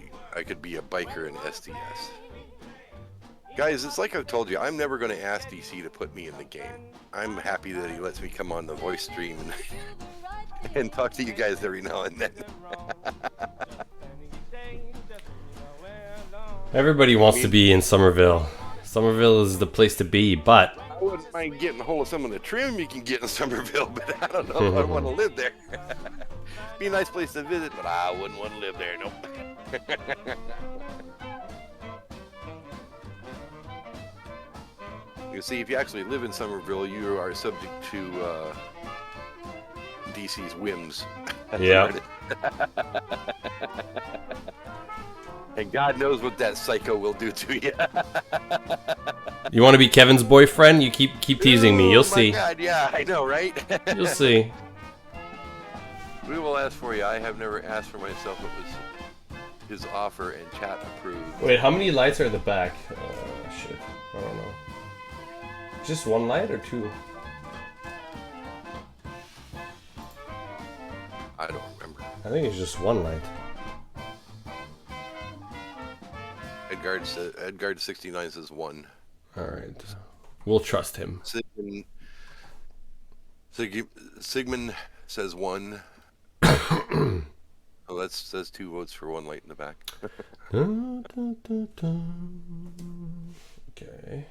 Speaker 2: could be a biker in STS. Guys, it's like I've told you, I'm never going to ask DC to put me in the game. I'm happy that he lets me come on the voice stream and talk to you guys every now and then.
Speaker 1: Everybody wants to be in Somerville. Somerville is the place to be, but...
Speaker 2: I wouldn't mind getting a hold of some of the trim you can get in Somerville, but I don't know if I want to live there. Be a nice place to visit, but I wouldn't want to live there, nope. You see, if you actually live in Somerville, you are subject to DC's whims.
Speaker 1: Yeah.
Speaker 2: And God knows what that psycho will do to you.
Speaker 1: You want to be Kevin's boyfriend? You keep teasing me. You'll see.
Speaker 2: Oh my God, yeah, I know, right?
Speaker 1: You'll see.
Speaker 2: We will ask for you. I have never asked for myself. It was his offer and chat approved.
Speaker 1: Wait, how many lights are at the back? Shit. I don't know. Just one light or two?
Speaker 2: I don't remember.
Speaker 1: I think it's just one light.
Speaker 2: Edgard 69 says one.
Speaker 1: Alright. We'll trust him.
Speaker 2: Sigmund says one. Oh, that's 2 votes for one light in the back.
Speaker 1: Okay.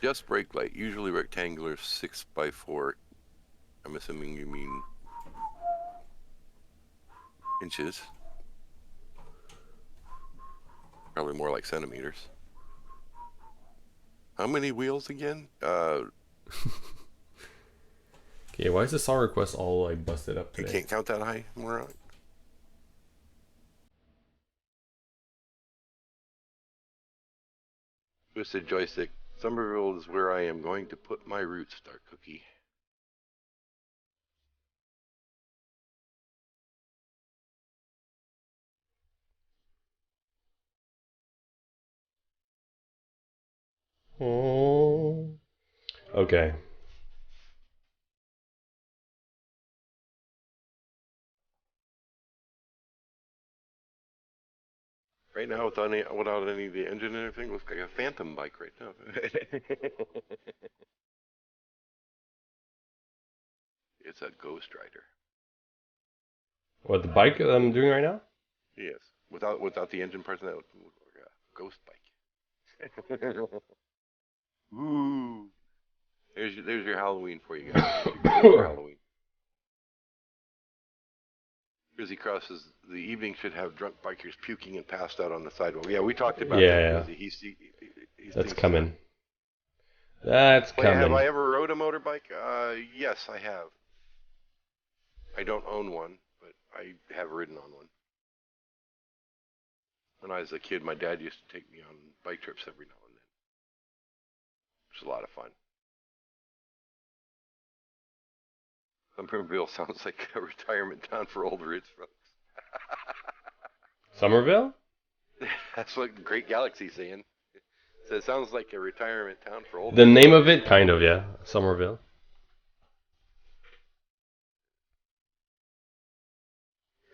Speaker 2: Just brake light, usually rectangular 6x4. I'm assuming you mean inches. Probably more like centimeters. How many wheels again?
Speaker 1: Okay, why is the song request all like busted up
Speaker 2: You
Speaker 1: today?
Speaker 2: can't count that high, moron. Twisted joystick. Somerville is where I am going to put my roots, Dark Cookie.
Speaker 1: Oh. Okay.
Speaker 2: Right now, without any of the engine and everything, looks like a phantom bike right now. It's a Ghost Rider.
Speaker 1: What, the bike that I'm doing right now?
Speaker 2: Yes, without the engine parts, that would look like a ghost bike. Ooh, there's your Halloween for you guys. There's your Halloween. Grizzly Cross says the evening should have drunk bikers puking and passed out on the sidewalk. Yeah, we talked about that. He's
Speaker 1: That's coming. That's coming.
Speaker 2: Have I ever rode a motorbike? Yes, I have. I don't own one, but I have ridden on one. When I was a kid, my dad used to take me on bike trips every now and then. It was a lot of fun. Somerville sounds like a retirement town for old rich folks.
Speaker 1: Somerville?
Speaker 2: That's what Great Galaxy's saying. So it sounds like a retirement town for old
Speaker 1: The
Speaker 2: rich
Speaker 1: name
Speaker 2: folks.
Speaker 1: of it, kind of, yeah. Somerville.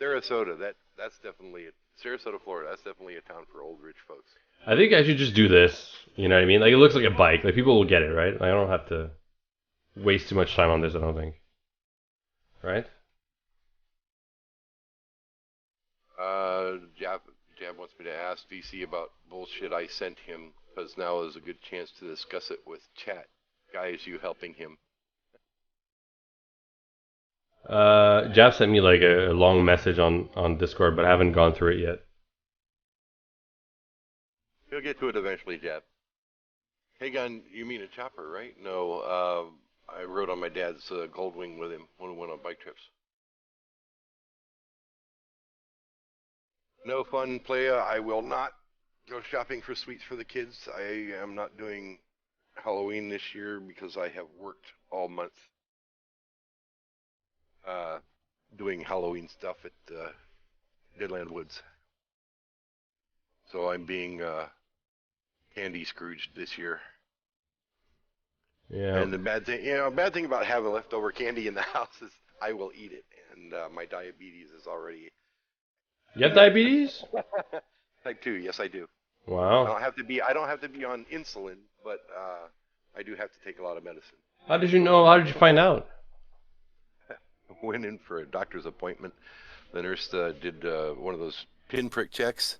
Speaker 2: Sarasota, that's definitely Sarasota, Florida. That's definitely a town for old rich folks.
Speaker 1: I think I should just do this. You know what I mean? Like, it looks like a bike. Like, people will get it, right? I don't have to waste too much time on this, I don't think. Right?
Speaker 2: Jab wants me to ask VC about bullshit I sent him because now is a good chance to discuss it with chat. Guy, is you helping him?
Speaker 1: Jab sent me like a long message on Discord, but I haven't gone through it yet.
Speaker 2: He'll get to it eventually, Jab. Hey, Gun, you mean a chopper, right? No, I rode on my dad's Goldwing with him when we went on bike trips. No fun, playa. I will not go shopping for sweets for the kids. I am not doing Halloween this year because I have worked all month uh, doing Halloween stuff at Deadland Woods. So I'm being candy Scrooged this year.
Speaker 1: Yeah.
Speaker 2: And the bad thing about having leftover candy in the house is I will eat it, and my diabetes is already
Speaker 1: You have diabetes?
Speaker 2: type 2. Yes, I do. I
Speaker 1: Wow.
Speaker 2: don't have to be on insulin, but I do have to take a lot of medicine.
Speaker 1: How did you know? How did you find out?
Speaker 2: Went in for a doctor's appointment. The nurse did one of those pinprick checks.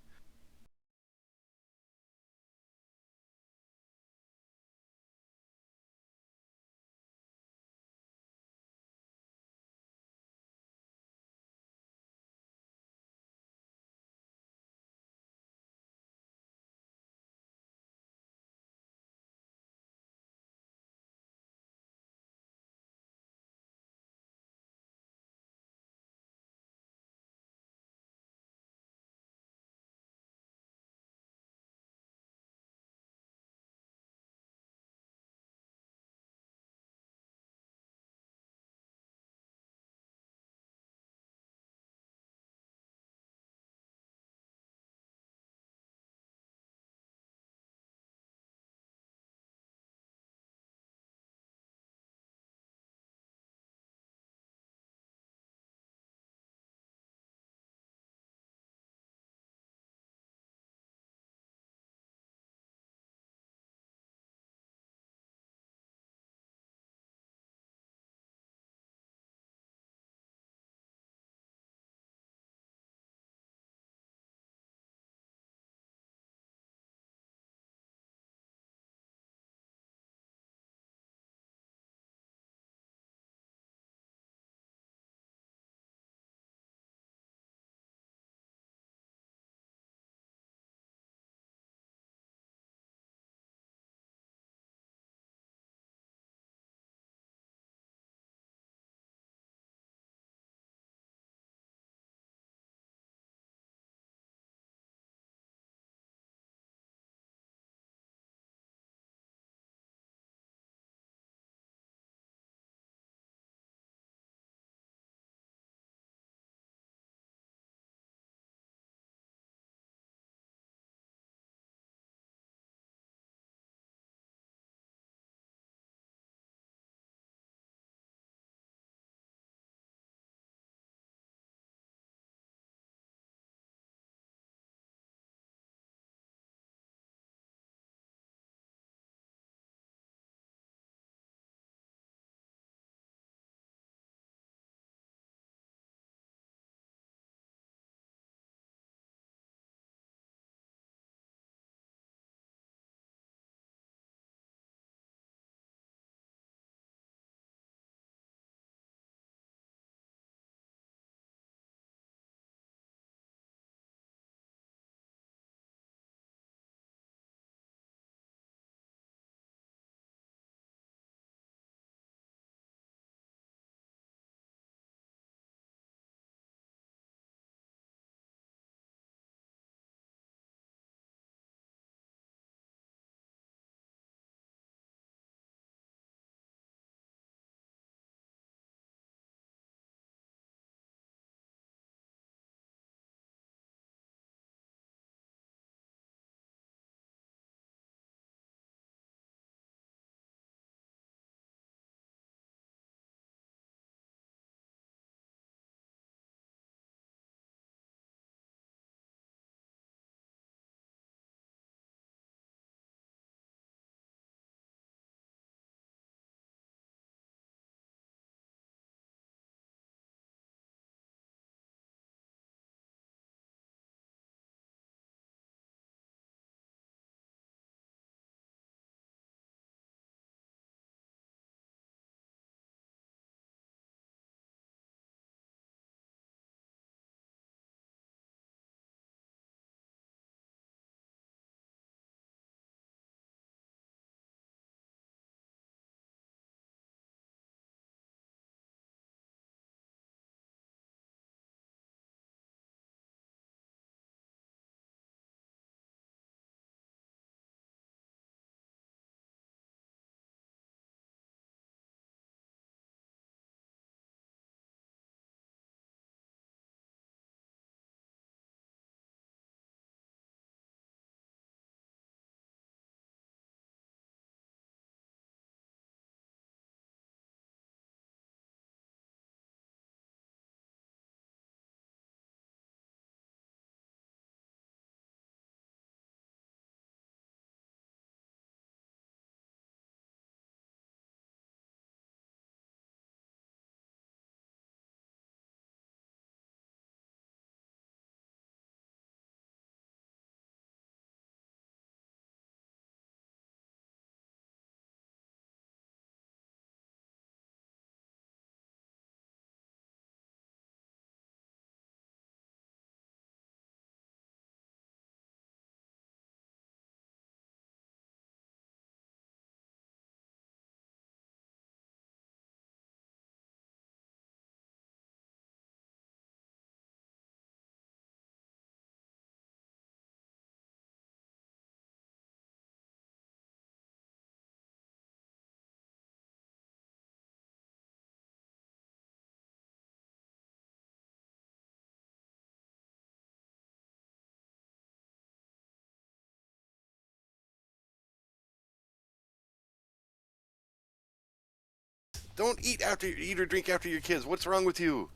Speaker 2: Don't eat or drink after your kids. What's wrong with you?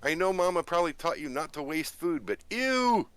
Speaker 2: I know Mama probably taught you not to waste food, but ew.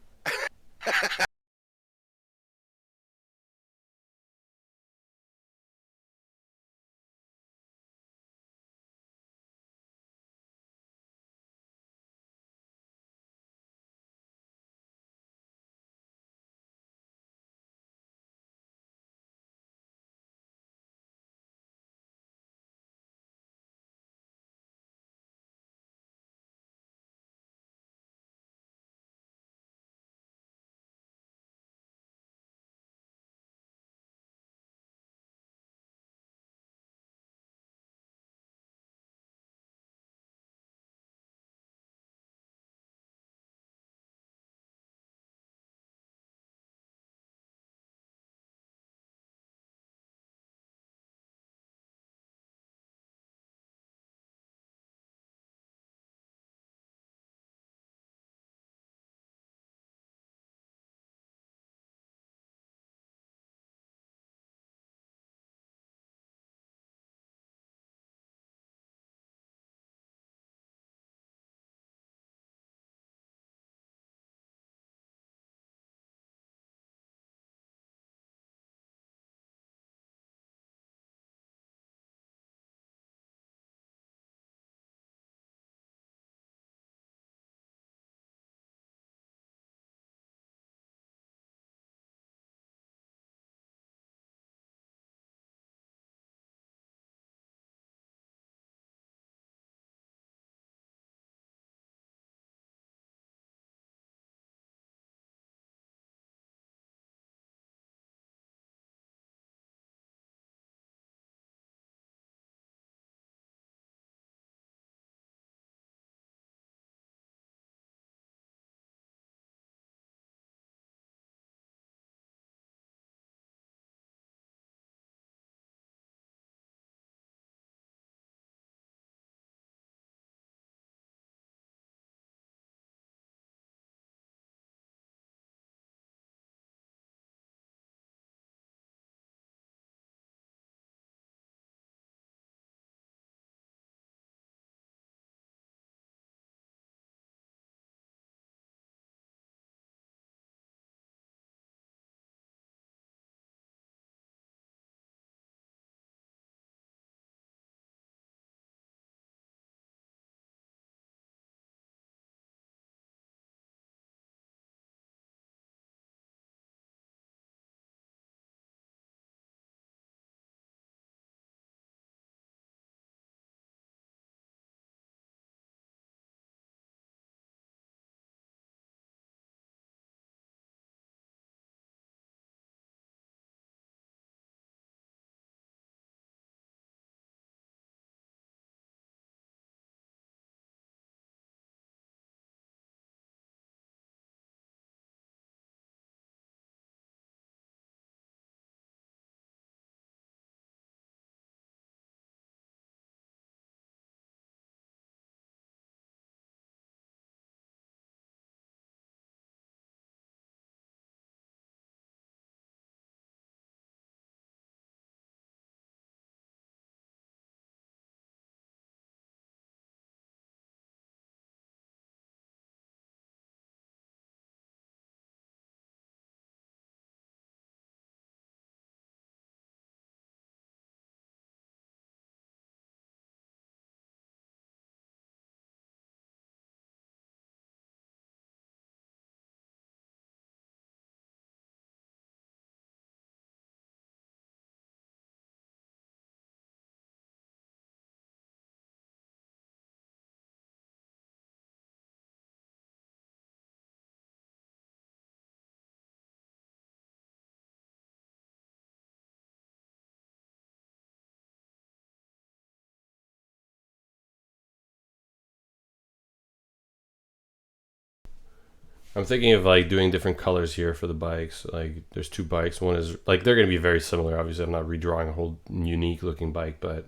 Speaker 1: I'm thinking of like doing different colors here for the bikes. Like there's two bikes. One is like they're gonna be very similar. Obviously, I'm not redrawing a whole unique looking bike, but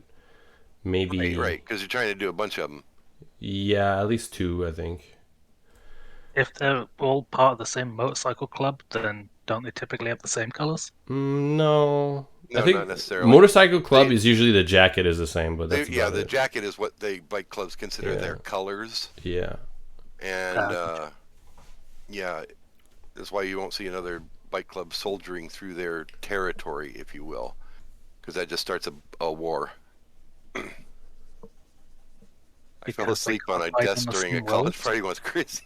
Speaker 2: Right,
Speaker 1: maybe
Speaker 2: right. Because you're trying to do a bunch of them.
Speaker 1: yeah, at least two. I think.
Speaker 3: If they're all part of the same motorcycle club, then Don't they typically have the same colors?
Speaker 1: No.
Speaker 2: No,
Speaker 1: I think
Speaker 2: not necessarily.
Speaker 1: Motorcycle Club
Speaker 2: They-
Speaker 1: is usually the jacket is the same, but that's about
Speaker 2: the
Speaker 1: it.
Speaker 2: jacket is what bike clubs consider
Speaker 1: Yeah.
Speaker 2: their colors,
Speaker 1: Yeah.
Speaker 2: and yeah, that's why you won't see another bike club soldiering through their territory, if you will, because that just starts a war. I fell
Speaker 3: Because they
Speaker 2: asleep on a
Speaker 3: can't fight on
Speaker 2: desk
Speaker 3: the
Speaker 2: during a
Speaker 3: same
Speaker 2: college
Speaker 3: roads?
Speaker 2: party once, crazy.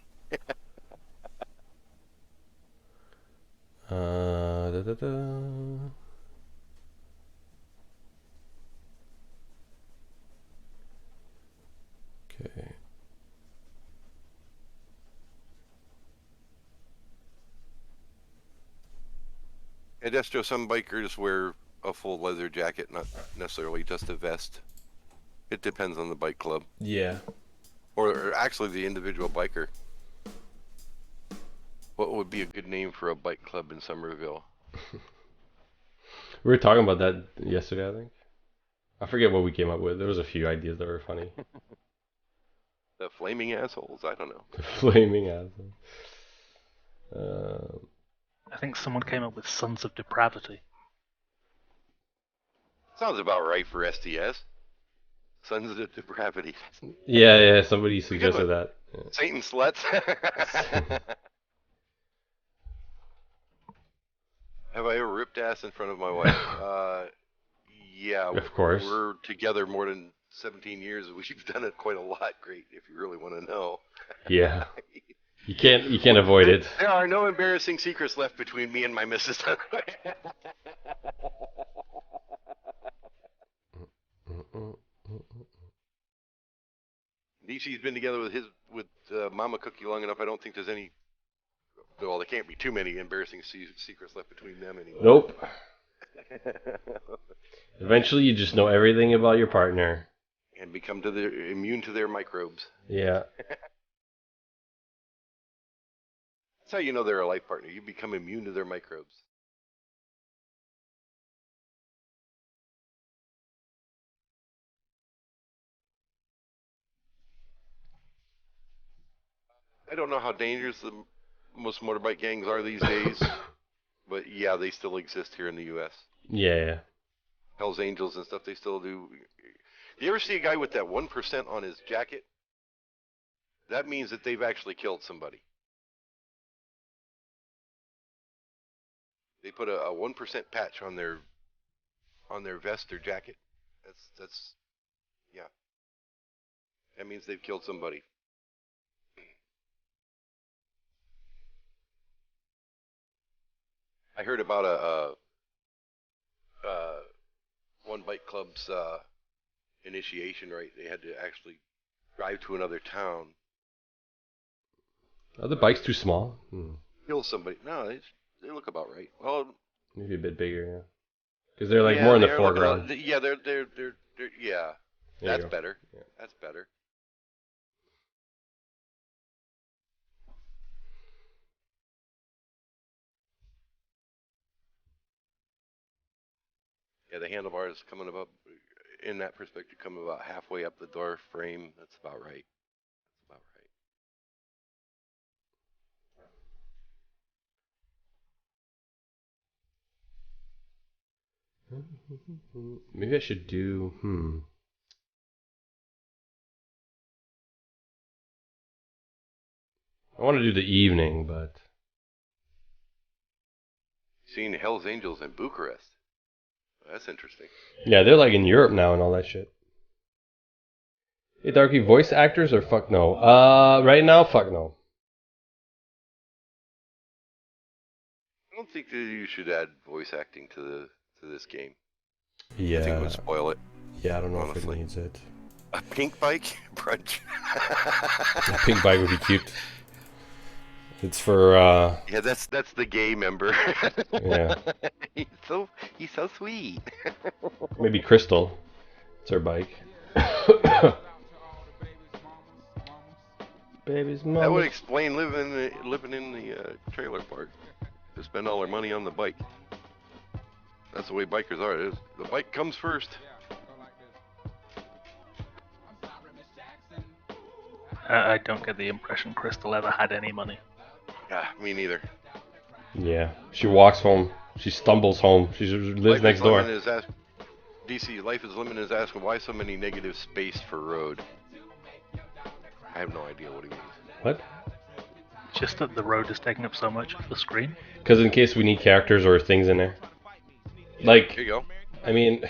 Speaker 1: Da, da, da. Okay.
Speaker 2: And Destro, some bikers wear a full leather jacket, not necessarily just a vest. It depends on the bike club,
Speaker 1: Yeah.
Speaker 2: or actually the individual biker. What would be a good name for a bike club in Somerville?
Speaker 1: We were talking about that yesterday, I think. I forget what we came up with. There was a few ideas that were funny.
Speaker 2: The Flaming Assholes? I don't know.
Speaker 1: Flaming asshole.
Speaker 3: I think someone came up with Sons of Depravity.
Speaker 2: Sounds about right for SDS. Sons of Depravity.
Speaker 1: yeah, somebody
Speaker 2: Pretty good
Speaker 1: suggested
Speaker 2: one.
Speaker 1: that. Yeah.
Speaker 2: Satan sluts. Have I ever ripped ass in front of my wife? Yeah.
Speaker 1: Of course.
Speaker 2: We're together more than 17 years. We've done it quite a lot. Great, if you really want to know.
Speaker 1: Yeah. You can't avoid it.
Speaker 2: There are no embarrassing secrets left between me and my missus. DC's been together with Mama Cookie long enough. I don't think there's any. Well, there can't be too many embarrassing secrets left between them anymore.
Speaker 1: Nope. Eventually, you just know everything about your partner.
Speaker 2: And become immune to their microbes.
Speaker 1: Yeah.
Speaker 2: That's how you know they're a life partner. You become immune to their microbes. I don't know how dangerous most motorbike gangs are these days, but yeah, they still exist here in the U.S.
Speaker 1: Yeah.
Speaker 2: Hell's Angels and stuff, they still do. You ever see a guy with that 1% on his jacket? That means that they've actually killed somebody. They put a 1% patch on their vest or jacket. That's yeah. That means they've killed somebody. I heard about one bike club's initiation. Right, they had to actually drive to another town.
Speaker 1: Are the bikes too small?
Speaker 2: Kill somebody? No, they look about right. Well,
Speaker 1: Maybe a bit bigger, yeah. Because they're like
Speaker 2: yeah,
Speaker 1: more in the
Speaker 2: they're
Speaker 1: foreground.
Speaker 2: yeah, they're yeah.
Speaker 1: There you
Speaker 2: That's
Speaker 1: go.
Speaker 2: better.
Speaker 1: Yeah.
Speaker 2: That's better. Yeah, the handlebars coming about in that perspective, coming about halfway up the door frame. That's about right. That's about right.
Speaker 1: Maybe I should do. I want to do the evening, but
Speaker 2: Seen Hell's Angels in Bucharest. That's interesting.
Speaker 1: yeah, they're like in Europe now and all that shit. Hey, Darky, voice actors or fuck no? Right now, fuck no.
Speaker 2: I don't think that you should add voice acting to this game.
Speaker 1: Yeah.
Speaker 2: I think it would spoil it.
Speaker 1: Yeah, I don't know
Speaker 2: honestly.
Speaker 1: if it needs it.
Speaker 2: A pink bike brunch.
Speaker 1: A pink bike would be cute. It's for
Speaker 2: Yeah, that's the gay member.
Speaker 1: yeah.
Speaker 2: he's so sweet.
Speaker 1: Maybe Crystal. It's her bike. Baby's mom.
Speaker 2: That would explain living in the trailer park. To spend all their money on the bike. That's the way bikers are. The bike comes first.
Speaker 3: I don't get the impression Crystal ever had any money.
Speaker 2: Yeah, me neither.
Speaker 1: Yeah. She walks home. She stumbles home. She lives
Speaker 2: Life
Speaker 1: next
Speaker 2: is
Speaker 1: door.
Speaker 2: Lemon is ask DC. Life is Lemon is asking why so many negative space for road. I have no idea what he means.
Speaker 1: What?
Speaker 3: Just that the road is taking up so much of the screen.
Speaker 1: Because in case we need characters or things in there. Like,
Speaker 2: Here you go.
Speaker 1: I mean,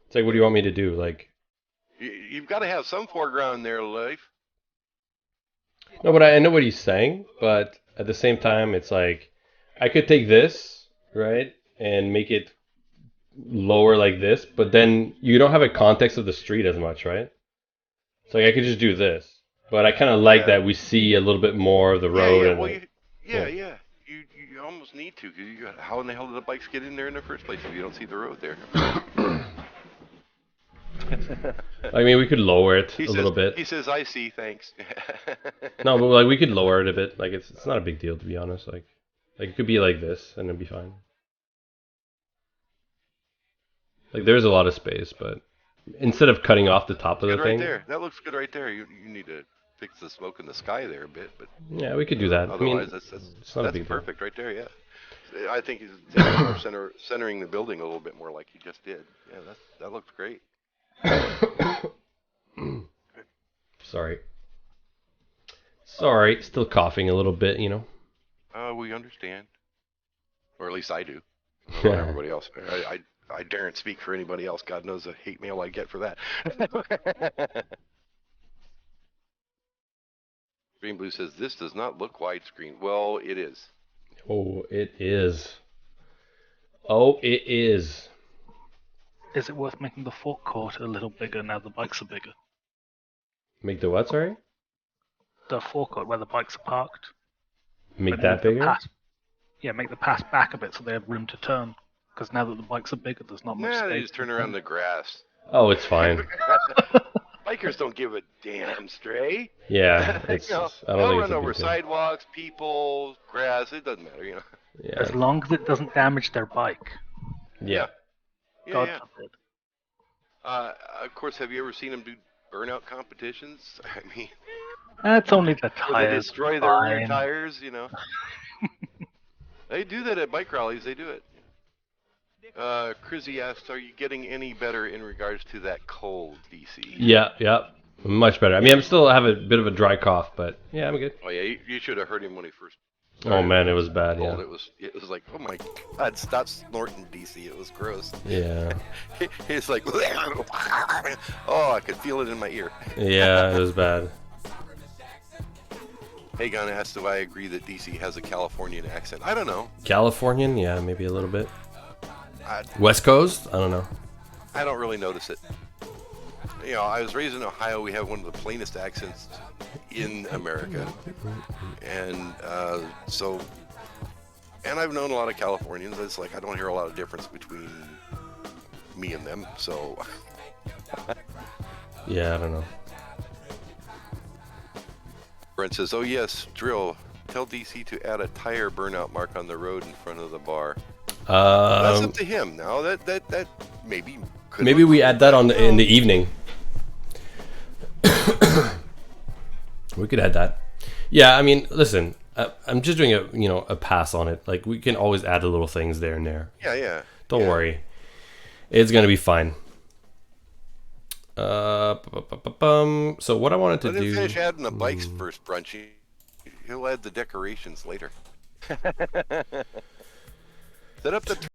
Speaker 1: it's like, what do you want me to do? Like,
Speaker 2: You've got to have some foreground there, Life.
Speaker 1: no, but I know what he's saying, but at the same time, it's like, I could take this, right, and make it lower like this, but then you don't have a context of the street as much, right? So like, I could just do this. But I kind of like that we see a little bit more of the road.
Speaker 2: Yeah.
Speaker 1: And
Speaker 2: Well,
Speaker 1: like,
Speaker 2: yeah. You almost need to because how in the hell did the bikes get in there in the first place if you don't see the road there?
Speaker 1: I mean, we could lower it a little bit.
Speaker 2: He says, "I see, thanks."
Speaker 1: No, but like we could lower it a bit. Like it's not a big deal to be honest. Like it could be like this and it'd be fine. Like there's a lot of space, but instead of cutting off the top of the
Speaker 2: Good
Speaker 1: thing,
Speaker 2: right there. That looks good right there. You need to fix the smoke in the sky there a bit, but
Speaker 1: yeah, we could do that.
Speaker 2: otherwise,
Speaker 1: I mean,
Speaker 2: that's
Speaker 1: it's not a big deal.
Speaker 2: perfect right there. Yeah, I think he's thinking more centering the building a little bit more like he just did. Yeah, that looks great.
Speaker 1: Sorry, still coughing a little bit, you know.
Speaker 2: We understand, or at least I do. I don't know about everybody else. I daren't speak for anybody else. God knows the hate mail I get for that. Green Blue says this does not look widescreen. Well, it is.
Speaker 1: Oh, it is. Oh, it is.
Speaker 3: Is it worth making the forecourt a little bigger now the bikes are bigger?
Speaker 1: Make the what, sorry?
Speaker 3: The forecourt where the bikes are parked.
Speaker 1: Make that bigger?
Speaker 3: Make the path back a bit so they have room to turn. Because now that the bikes are bigger, there's not much space.
Speaker 2: They just turn around the grass.
Speaker 1: Oh, it's fine.
Speaker 2: Bikers don't give a damn, Stray.
Speaker 1: Yeah, it's.
Speaker 2: I don't
Speaker 1: think
Speaker 2: run
Speaker 1: it's a
Speaker 2: over
Speaker 1: big deal.
Speaker 2: sidewalks, people, grass. It doesn't matter,
Speaker 1: Yeah.
Speaker 3: As long as it doesn't damage their bike.
Speaker 1: Yeah.
Speaker 3: God forbid.
Speaker 2: Of course, have you ever seen them do burnout competitions? I mean,
Speaker 3: That's only the
Speaker 2: where they
Speaker 3: tires.
Speaker 2: destroy their rear tires, They do that at bike rallies. They do it. Crizzy asks, are you getting any better in regards to that cold, DC?
Speaker 1: Yeah. Much better. I mean, I still have a bit of a dry cough, but yeah, I'm good.
Speaker 2: Oh yeah, you should have heard him when he first.
Speaker 1: Oh man, it was bad.
Speaker 2: Cold.
Speaker 1: Yeah.
Speaker 2: It was like, oh my God, stop snorting, DC. It was gross.
Speaker 1: Yeah.
Speaker 2: It's like, oh, I could feel it in my ear.
Speaker 1: Yeah, it was bad.
Speaker 2: Hagon asked if I agree that DC has a Californian accent. I don't know.
Speaker 1: Californian? Yeah, maybe a little bit. West Coast? I don't know.
Speaker 2: I don't really notice it. I was raised in Ohio. We have one of the plainest accents in America, and and I've known a lot of Californians. It's like I don't hear a lot of difference between me and them. So
Speaker 1: Yeah, I don't know.
Speaker 2: Brent says, "Oh yes, Drill. Tell DC to add a tire burnout mark on the road in front of the bar." That's up to him now. That maybe could
Speaker 1: maybe we add that in the evening. We could add that. Yeah, I mean, listen, I'm just doing a pass on it. Like we can always add the little things there and there.
Speaker 2: Yeah.
Speaker 1: Don't worry, it's gonna be fine. So what I wanted to do.
Speaker 2: Finish adding the bikes first, Brunchy. He'll add the decorations later. Set up the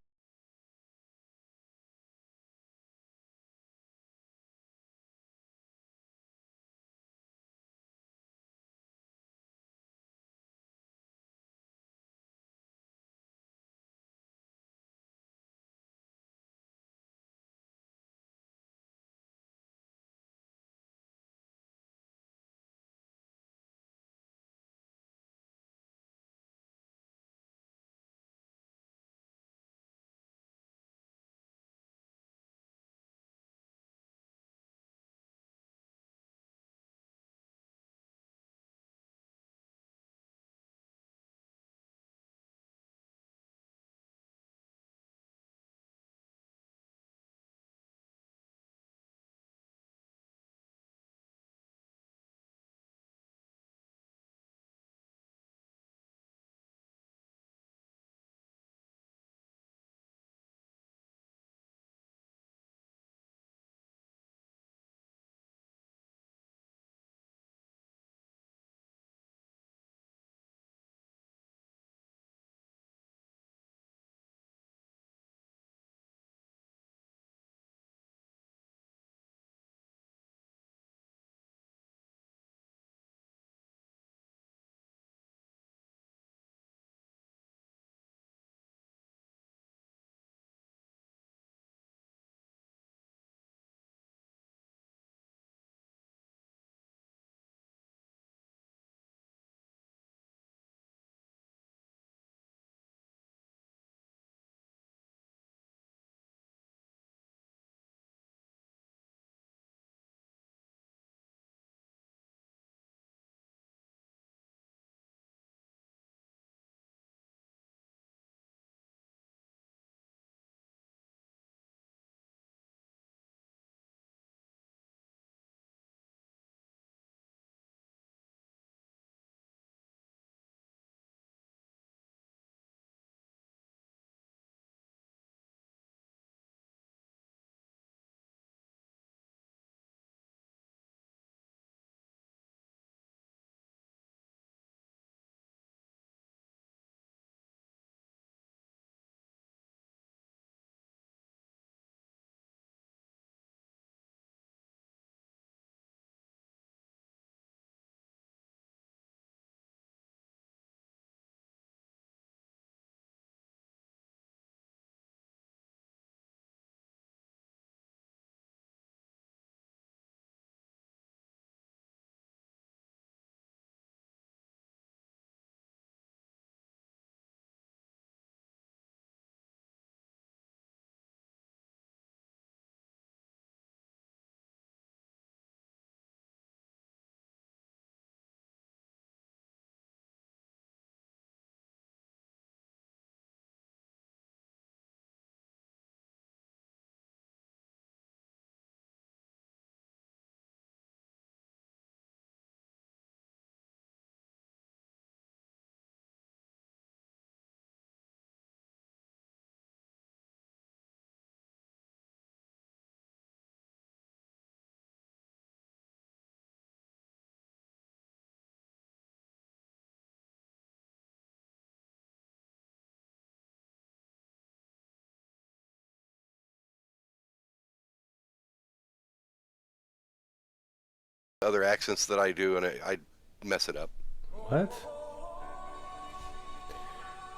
Speaker 2: other accents that I do, and I mess it up.
Speaker 1: What?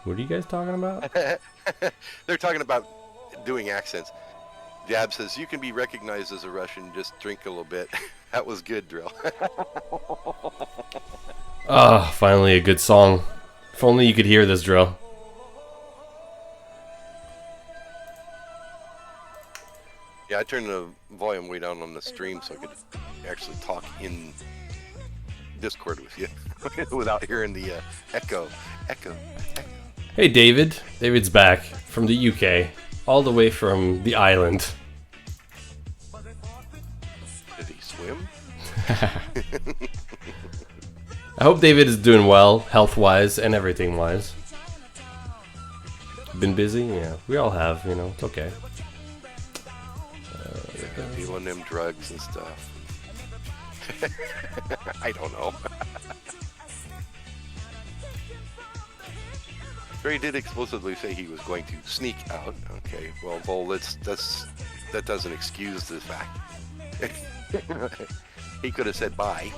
Speaker 1: What are you guys talking about?
Speaker 2: They're talking about doing accents. Jab says, you can be recognized as a Russian, just drink a little bit. That was good, Drill.
Speaker 1: Ah, finally a good song. If only you could hear this, Drill.
Speaker 2: Yeah, I turned the volume way down on the stream so I could actually talk in Discord with you without hearing the echo.
Speaker 1: Hey, David. David's back from the UK, all the way from the island.
Speaker 2: Did he swim?
Speaker 1: I hope David is doing well, health-wise and everything-wise. Been busy? Yeah, we all have, you know, it's okay.
Speaker 2: Dealing them drugs and stuff. I don't know. Trey did explicitly say he was going to sneak out. Okay, well, that doesn't excuse the fact. He could have said bye.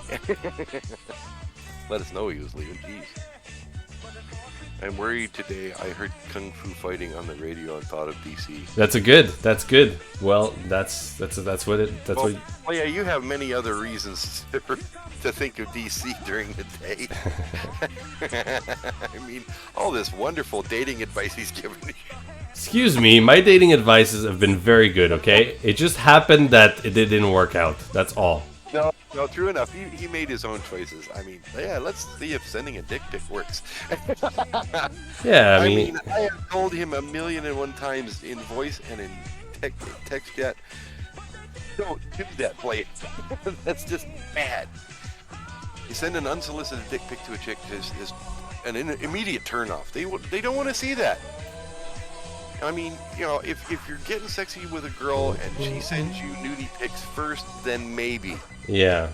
Speaker 2: Let us know he was leaving. Jeez. I'm worried today. I heard kung fu fighting on the radio and thought of DC.
Speaker 1: That's good. Well, that's what it. That's
Speaker 2: Well,
Speaker 1: what.
Speaker 2: well, yeah, you have many other reasons to think of DC during the day. I mean, all this wonderful dating advice he's given you.
Speaker 1: Excuse me, my dating advices have been very good. Okay, it just happened that it didn't work out. That's all.
Speaker 2: No, true enough. He made his own choices. I mean, yeah, let's see if sending a dick pic works.
Speaker 1: Yeah, I
Speaker 2: I
Speaker 1: mean,
Speaker 2: I have told him 1,000,001 times in voice and in text chat, don't do that, play it. That's just bad. You send an unsolicited dick pic to a chick is an immediate turnoff. They don't want to see that. I mean, you know, if you're getting sexy with a girl and she sends you nudie pics first, then maybe.
Speaker 1: yeah.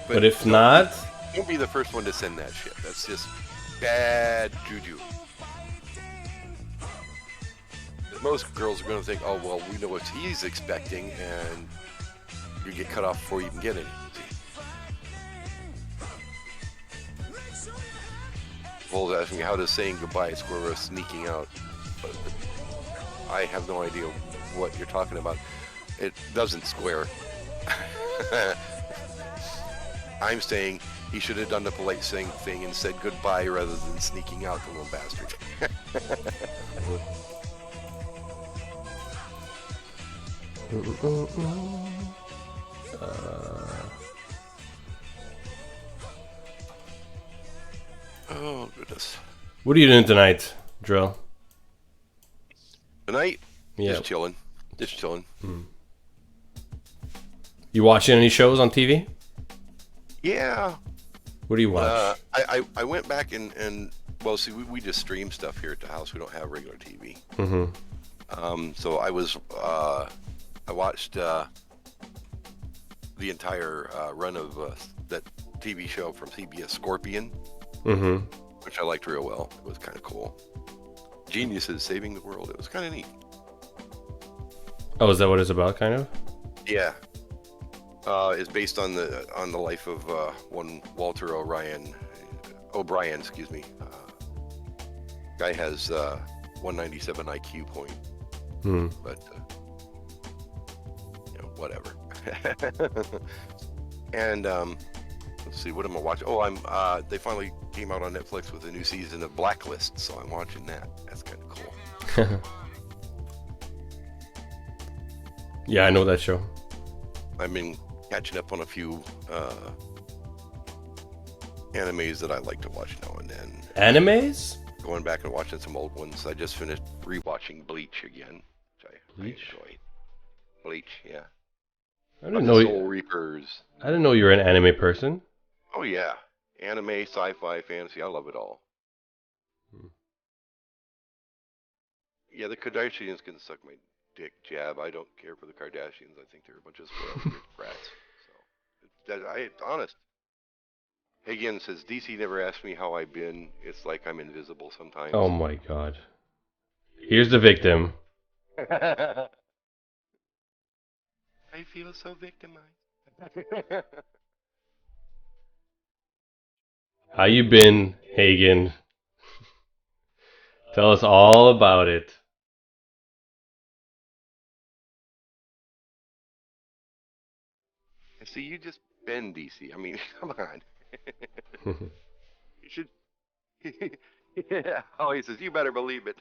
Speaker 1: But if not,
Speaker 2: Don't be the first one to send that shit. That's just bad juju. Most girls are going to think, oh, well, we know what he's expecting, and you get cut off before you can get any. Paul's asking me, how does saying goodbye score with sneaking out? But I have no idea what you're talking about. It doesn't square. I'm saying he should have done the polite thing and said goodbye rather than sneaking out, the little bastard. Oh, goodness.
Speaker 1: what are you doing tonight, Drill?
Speaker 2: Tonight,
Speaker 1: Yeah.
Speaker 2: just chilling. Just chilling.
Speaker 1: You watching any shows on TV?
Speaker 2: Yeah.
Speaker 1: What do you watch?
Speaker 2: I went back and well, see, we just stream stuff here at the house. We don't have regular TV. So I watched the entire run of that TV show from CBS, Scorpion, which I liked real well. It was kind of cool. Geniuses saving the world. It was kind of neat.
Speaker 1: Oh, is that what it's about, kind of?
Speaker 2: Yeah. It's based on the life of one Walter O'Brien, excuse me. Guy has 197 IQ point, but you know, whatever. And let's see, what am I watching? Oh, they finally came out on Netflix with a new season of Blacklist, so I'm watching that. That's kind of cool.
Speaker 1: Yeah, I know that show.
Speaker 2: I've been catching up on a few animes that I like to watch now and then.
Speaker 1: Animes?
Speaker 2: Going back and watching some old ones. I just finished rewatching Bleach again, which I enjoyed. Bleach, yeah.
Speaker 1: I didn't know.
Speaker 2: Soul Reapers.
Speaker 1: I didn't know you were an anime person.
Speaker 2: Oh yeah, anime, sci-fi, fantasy. I love it all. Yeah, the Kardashians can suck my dick, Jab. I don't care for the Kardashians. I think they're a bunch of spoiled brats. So, honest. Higgins says, DC never asked me how I've been. It's like I'm invisible sometimes.
Speaker 1: Oh my god. Here's the victim.
Speaker 2: I feel so victimized.
Speaker 1: How you been, Hagen? Tell us all about it.
Speaker 2: See, you just been DC. I mean, come on. You should. Yeah. Oh, he says, you better believe it.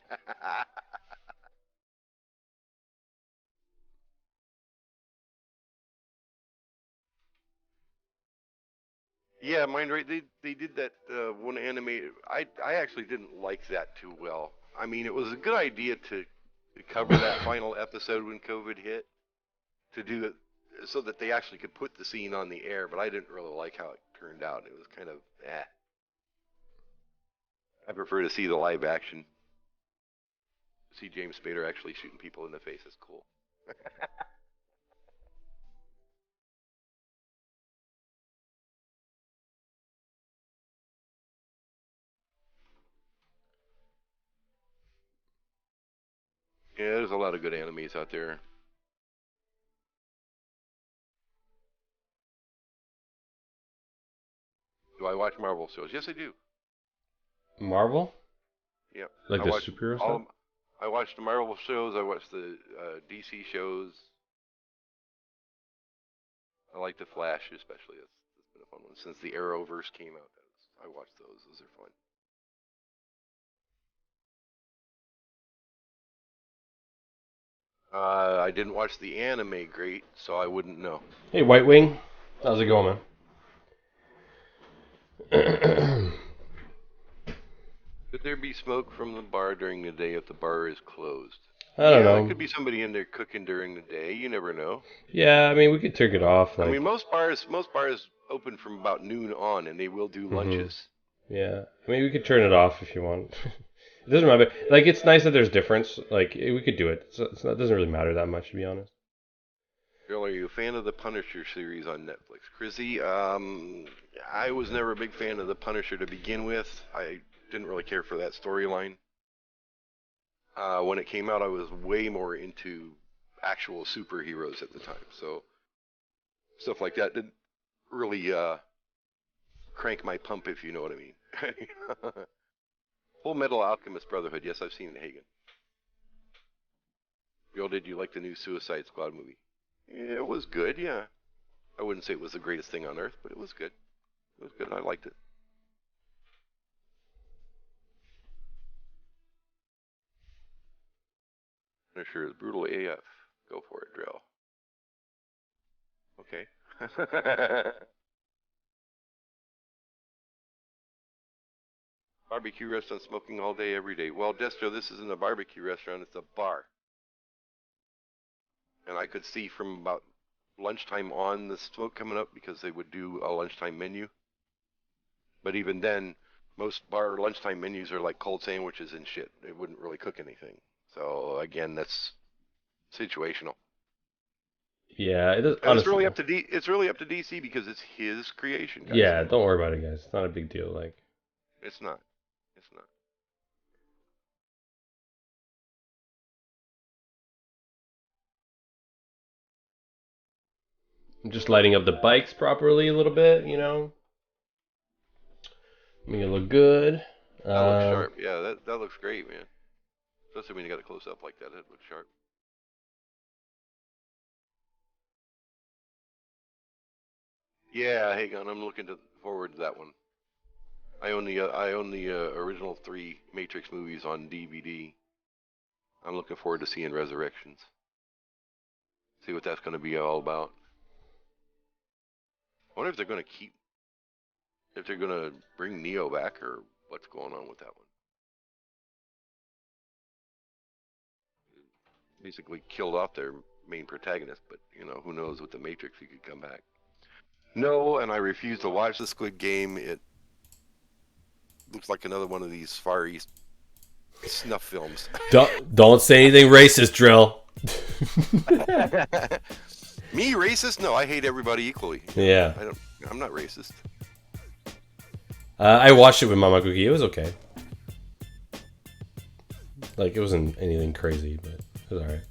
Speaker 2: Yeah, mine right. They did that one anime. I actually didn't like that too well. I mean, it was a good idea to cover that final episode when COVID hit, to do it so that they actually could put the scene on the air. But I didn't really like how it turned out. It was kind of eh. I prefer to see the live action. See James Spader actually shooting people in the face is cool. Yeah, there's a lot of good animes out there. Do I watch Marvel shows? Yes, I do.
Speaker 1: Marvel?
Speaker 2: Yep.
Speaker 1: Like
Speaker 2: I
Speaker 1: the
Speaker 2: watch
Speaker 1: superhero
Speaker 2: all.
Speaker 1: stuff?
Speaker 2: I watch the Marvel shows. I watch the DC shows. I like the Flash, especially. That's been a fun one since the Arrowverse came out. I watched those. Those are fun. I didn't watch the anime great, so I wouldn't know.
Speaker 1: Hey, White Wing. How's it going, man?
Speaker 2: Could there be smoke from the bar during the day if the bar is closed?
Speaker 1: I don't
Speaker 2: Yeah, there
Speaker 1: know.
Speaker 2: could be somebody in there cooking during the day. You never know.
Speaker 1: Yeah, I mean, we could turn it off.
Speaker 2: I
Speaker 1: Like,
Speaker 2: mean, most bars open from about noon on, and they will do lunches.
Speaker 1: yeah. I mean, we could turn it off if you want. It doesn't matter. Like, it's nice that there's difference. Like, we could do it. It doesn't really matter that much, to be honest.
Speaker 2: Bill, are you a fan of the Punisher series on Netflix? Chrissy, I was never a big fan of the Punisher to begin with. I didn't really care for that storyline. When it came out, I was way more into actual superheroes at the time. So stuff like that didn't really crank my pump, if you know what I mean. Full Metal Alchemist Brotherhood. Yes, I've seen it, Hagen. Bill, did you like the new Suicide Squad movie? Yeah, it was good, yeah. I wouldn't say it was the greatest thing on earth, but it was good. It was good. I liked it. Punisher is brutal AF. Go for it, Drill. Okay. Barbecue restaurant, smoking all day, every day. Well, Destro, this isn't a barbecue restaurant, it's a bar. And I could see from about lunchtime on the smoke coming up because they would do a lunchtime menu. But even then, most bar lunchtime menus are like cold sandwiches and shit. They wouldn't really cook anything. So again, that's situational.
Speaker 1: Yeah, it is.
Speaker 2: And it's really up to it's really up to DC because it's his creation, guys.
Speaker 1: Yeah, don't worry about it, guys. It's not a big deal. Like,
Speaker 2: It's not. It's not.
Speaker 1: I'm just lighting up the bikes properly a little bit, you know. Make it look good.
Speaker 2: That looks sharp. Yeah, that looks great, man. Especially when you got it close up like that. It looks sharp. Yeah, hey, Gun, I'm looking forward to that one. I own the original 3 Matrix movies on DVD. I'm looking forward to seeing Resurrections. See what that's going to be all about. I wonder if they're going to if they're going to bring Neo back or what's going on with that one. Basically killed off their main protagonist, but who knows with the Matrix he could come back. No, and I refuse to watch the Squid Game. It looks like another one of these Far East snuff films.
Speaker 1: Don't say anything racist, Drill.
Speaker 2: Me racist? No, I hate everybody equally.
Speaker 1: Yeah.
Speaker 2: I'm not racist.
Speaker 1: I watched it with Mama Cookie. It was okay. Like, it wasn't anything crazy, but it was alright.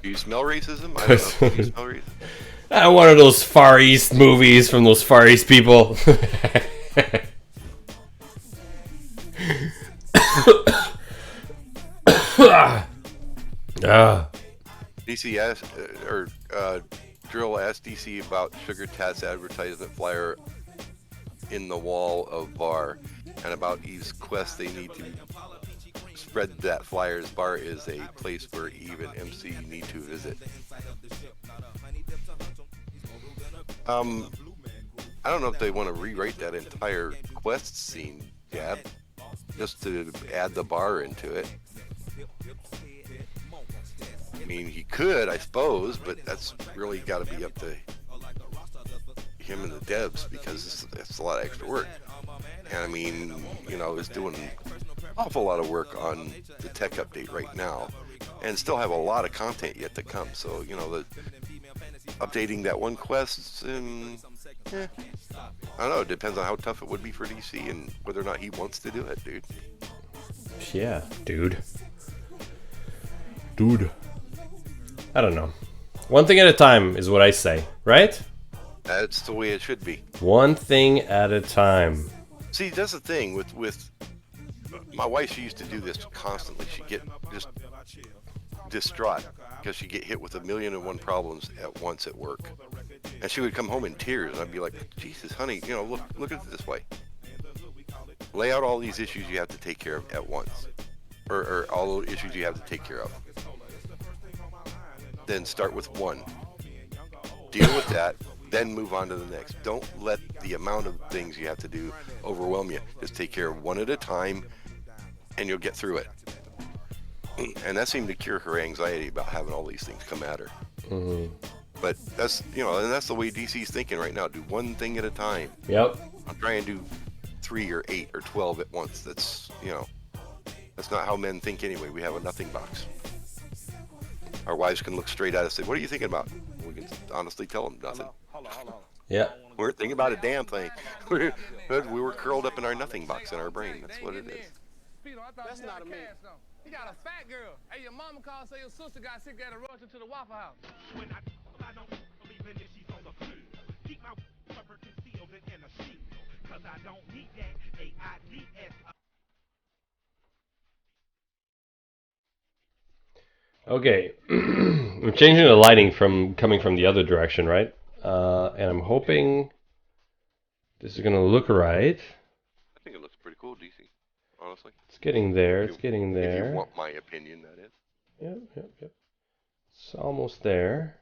Speaker 2: Do you smell racism? I don't know. Do you smell racism?
Speaker 1: One of those Far East movies from those Far East people.
Speaker 2: DC asked, Drill asked DC about Sugar Tat's advertisement flyer in the wall of bar, and about Eve's quest. They need to spread that flyer's bar is a place where Eve and MC need to visit. I don't know if they want to rewrite that entire quest scene, Gab, just to add the bar into it. I mean, he could, I suppose, but that's really got to be up to him and the devs, because it's a lot of extra work. And I mean, you know, is doing an awful lot of work on the tech update right now, and still have a lot of content yet to come. So, you know, updating that one quest, and I don't know, it depends on how tough it would be for DC and whether or not he wants to do it, dude.
Speaker 1: Yeah, dude. I don't know. One thing at a time is what I say, right?
Speaker 2: That's the way it should be.
Speaker 1: One thing at a time.
Speaker 2: See, that's the thing with my wife. She used to do this constantly. She'd get just distraught because she'd get hit with 1,000,001 problems at once at work, and she would come home in tears. And I'd be like, "Jesus, honey, you know, look at it this way. Lay out all these issues you have to take care of at once, or all the issues you have to take care of. Then start with one. Deal with that." Then move on to the next. Don't let the amount of things you have to do overwhelm you. Just take care of one at a time, and you'll get through it. And that seemed to cure her anxiety about having all these things come at her.
Speaker 1: Mm-hmm.
Speaker 2: But that's, you know, and that's the way DC's thinking right now. Do one thing at a time.
Speaker 1: Yep.
Speaker 2: I'm trying to do 3 or 8 or 12 at once. That's, you know, that's not how men think anyway. We have a nothing box. Our wives can look straight at us and say, "What are you thinking about?" We can honestly tell them nothing.
Speaker 1: Yeah.
Speaker 2: We weren't thinking about a damn thing. We were curled up in our nothing box in our brain. That's what it is.
Speaker 4: That's not a man. He got a fat girl. Hey, your mama called, say your sister got sick, got to rush her to the Waffle House. When I don't believe in it, she's on the field. Keep my rubber concealed in a shield. Cause I don't need that AIDS.
Speaker 1: Okay. I'm changing the lighting from coming from the other direction, right? And I'm hoping this is gonna look right.
Speaker 2: I think it looks pretty cool, DC. Honestly.
Speaker 1: It's getting there.
Speaker 2: If
Speaker 1: It's getting there.
Speaker 2: If you want my opinion, that is.
Speaker 1: Yep. It's almost there.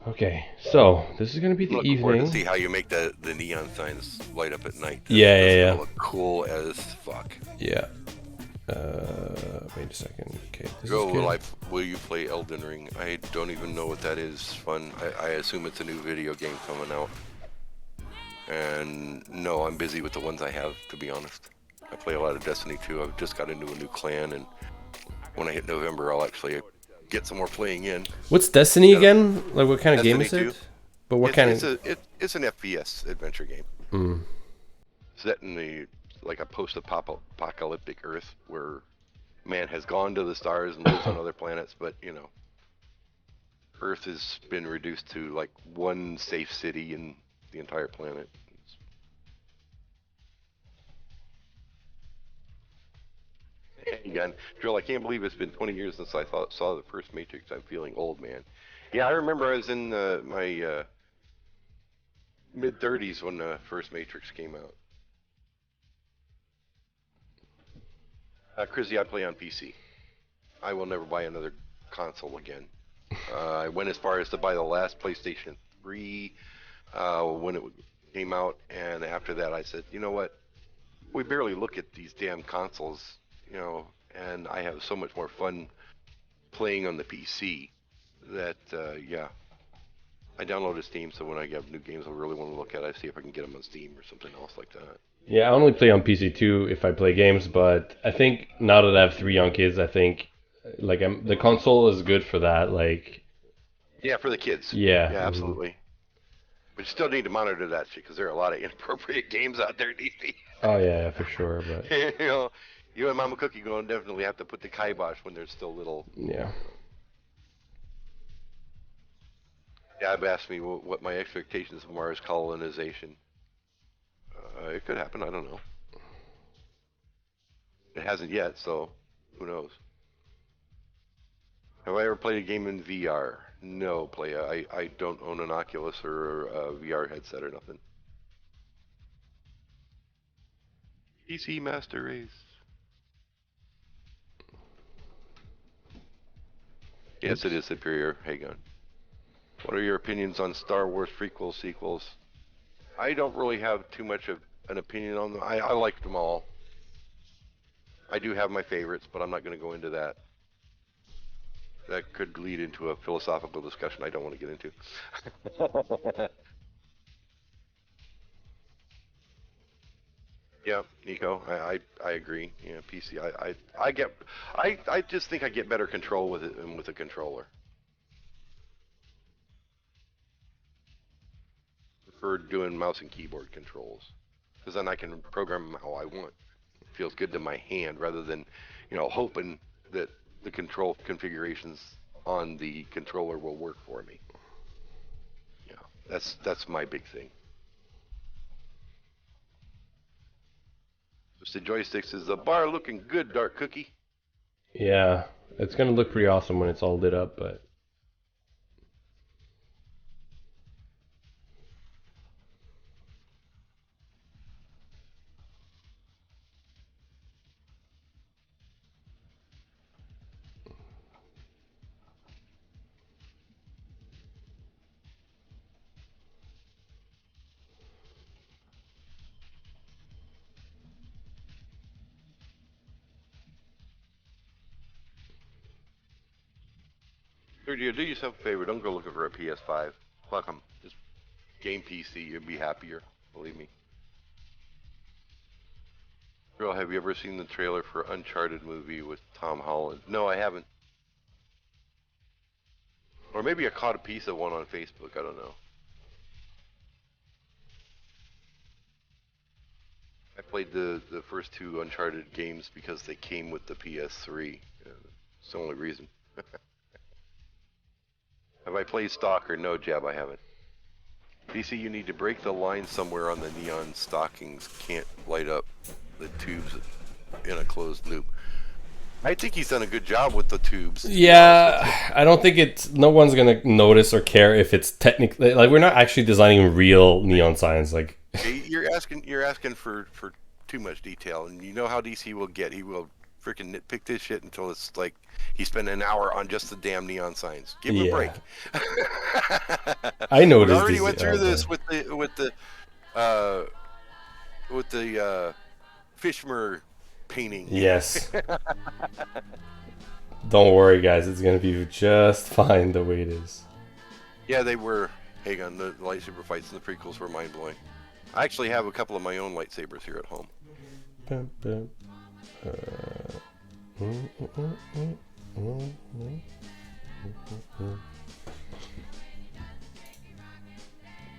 Speaker 1: Okay, so this is gonna be the
Speaker 2: Looking forward
Speaker 1: evening.
Speaker 2: to see how you make the neon signs light up at night.
Speaker 1: Yeah.
Speaker 2: Look cool as fuck.
Speaker 1: Yeah. Wait a second. Okay. This
Speaker 2: Go
Speaker 1: is good.
Speaker 2: live. Will you play Elden Ring? I don't even know what that is. Fun. I assume it's a new video game coming out. And no, I'm busy with the ones I have, to be honest. I play a lot of Destiny 2. I've just got into a new clan, and when I hit November, I'll actually get some more playing in.
Speaker 1: What's Destiny again? Like, what kind of game is
Speaker 2: Destiny
Speaker 1: it? But what kind of?
Speaker 2: It's an FPS adventure game.
Speaker 1: Mm.
Speaker 2: Set in like a post-apocalyptic Earth where man has gone to the stars and lives on other planets, but you know, Earth has been reduced to like one safe city in the entire planet. Again, Drill, I can't believe it's been 20 years since I saw the first Matrix. I'm feeling old, man. Yeah, I remember I was in my mid-30s when the first Matrix came out. Chrissy, I play on PC. I will never buy another console again. I went as far as to buy the last PlayStation 3 when it came out, and after that I said, you know what? We barely look at these damn consoles, you know, and I have so much more fun playing on the PC that, yeah. I downloaded Steam, so when I get new games I really want to look at, I see if I can get them on Steam or something else like that.
Speaker 1: Yeah, I only play on PC too if I play games, but I think now that I have 3 young kids, I think like the console is good for that. Like,
Speaker 2: yeah, for the kids.
Speaker 1: Yeah.
Speaker 2: Yeah, absolutely. But you still need to monitor that shit because there are a lot of inappropriate games out there, DC.
Speaker 1: Oh yeah, for sure. But
Speaker 2: you know, You and Mama Cookie going to definitely have to put the kibosh when they're still little.
Speaker 1: Yeah.
Speaker 2: Dad asked me what my expectations of Mars colonization. It could happen. I don't know. It hasn't yet, so who knows? Have I ever played a game in VR? No, playa. I don't own an Oculus or a VR headset or nothing. PC Master Race. Yes, it is superior. Hang on. What are your opinions on Star Wars prequels, sequels? I don't really have too much of an opinion on them. I liked them all. I do have my favorites, but I'm not going to go into that. That could lead into a philosophical discussion I don't want to get into. Yeah, Nico, I agree. Yeah, PC. I just think I get better control with it than with a controller. Prefer doing mouse and keyboard controls because then I can program them how I want. It feels good to my hand rather than, hoping that the control configurations on the controller will work for me. Yeah, that's my big thing. Mr. Joysticks, is the bar looking good, Dark Cookie?
Speaker 1: Yeah, it's gonna look pretty awesome when it's all lit up, but
Speaker 2: Third year, do yourself a favor. Don't go looking for a PS5. Fuck 'em. Just game PC. You'll be happier. Believe me. Girl, have you ever seen the trailer for Uncharted movie with Tom Holland? No, I haven't. Or maybe I caught a piece of one on Facebook. I don't know. I played the first two Uncharted games because they came with the PS3. It's the only reason. Have I played Stalker? No, Jab, I haven't. DC, you need to break the line somewhere on the neon stockings. Can't light up the tubes in a closed loop. I think he's done a good job with the tubes.
Speaker 1: yeah, I don't think no one's gonna notice or care if it's technically like we're not actually designing real neon signs. Like
Speaker 2: You're asking for too much detail, and you know how DC will get. He will freaking nitpick this shit until it's like he spent an hour on just the damn neon signs. Give him a break.
Speaker 1: I noticed.
Speaker 2: We already went through this with the Fishmer painting.
Speaker 1: Yes. Don't worry, guys. It's gonna be just fine the way it is.
Speaker 2: Yeah, they were. Hang on, the lightsaber fights in the prequels were mind blowing. I actually have a couple of my own lightsabers here at home. Yeah,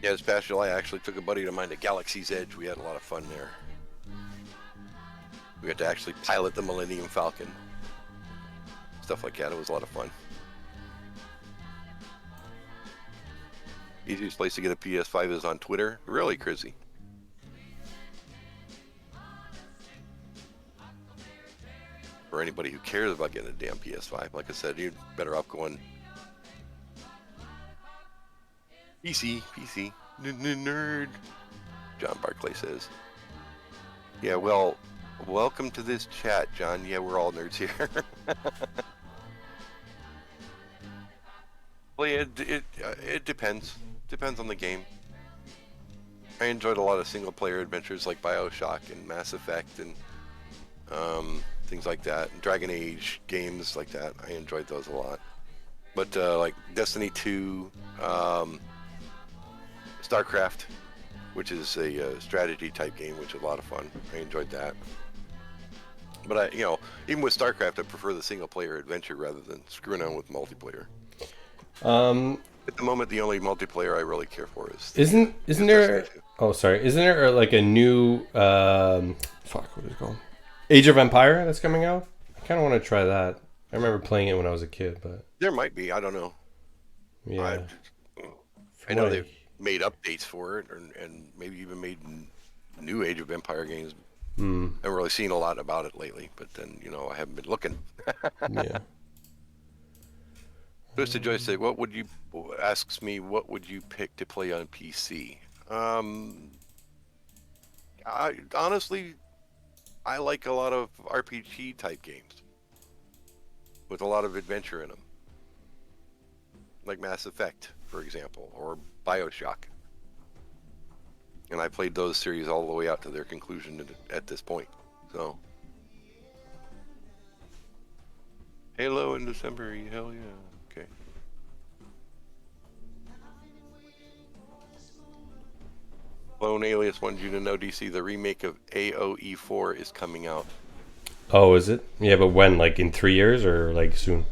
Speaker 2: this past July, I actually took a buddy of mine to Galaxy's Edge. We had a lot of fun there. We got to actually pilot the Millennium Falcon. Stuff like that. It was a lot of fun. Easiest place to get a PS5 is on Twitter. Really, Chrissy? For anybody who cares about getting a damn PS5, like I said, you're better off going PC, nerd. John Barclay says. Yeah, well, welcome to this chat, John. Yeah, we're all nerds here. Well, yeah, it depends. Depends on the game. I enjoyed a lot of single-player adventures like BioShock and Mass Effect and things like that. Dragon Age games like that. I enjoyed those a lot. But like Destiny 2, StarCraft, which is a strategy type game, which is a lot of fun. I enjoyed that. But even with StarCraft, I prefer the single-player adventure rather than screwing on with multiplayer. At the moment, the only multiplayer I really care for is
Speaker 1: isn't there? Oh, sorry. Isn't there like a new what is it called? Age of Empire that's coming out. I kind of want to try that. I remember playing it when I was a kid, but
Speaker 2: There might be. I don't know.
Speaker 1: yeah.
Speaker 2: I know they've made updates for it, and maybe even made new Age of Empire games.
Speaker 1: Hmm.
Speaker 2: I haven't really seen a lot about it lately, but then I haven't been looking.
Speaker 1: Yeah.
Speaker 2: Twisted Joystick, asks me what would you pick to play on PC? Honestly, I like a lot of RPG type games with a lot of adventure in them, like Mass Effect, for example, or BioShock. And I played those series all the way out to their conclusion at this point. So, Halo in December, hell yeah. Okay. Lone Alias wanted you to know, DC, the remake of AOE 4 is coming out.
Speaker 1: Oh, is it? Yeah, but when? Like in 3 years or like soon?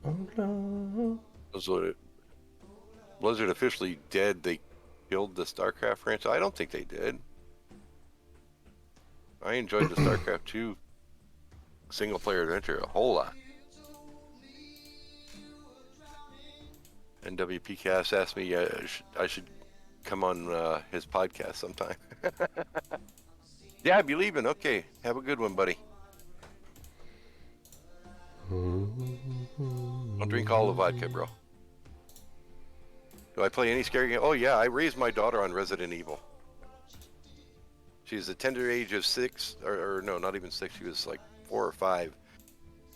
Speaker 1: Oh no.
Speaker 2: Blizzard officially dead. They killed the StarCraft franchise. I don't think they did. I enjoyed the StarCraft 2 single player adventure a whole lot. NWPcast asked me I should come on his podcast sometime. Yeah, I'd be leaving. Okay, have a good one, buddy. I'll drink all the vodka, bro. Do I play any scary game? Oh yeah, I raised my daughter on Resident Evil. She's the tender age of 6, or no, not even 6. She was like 4 or 5,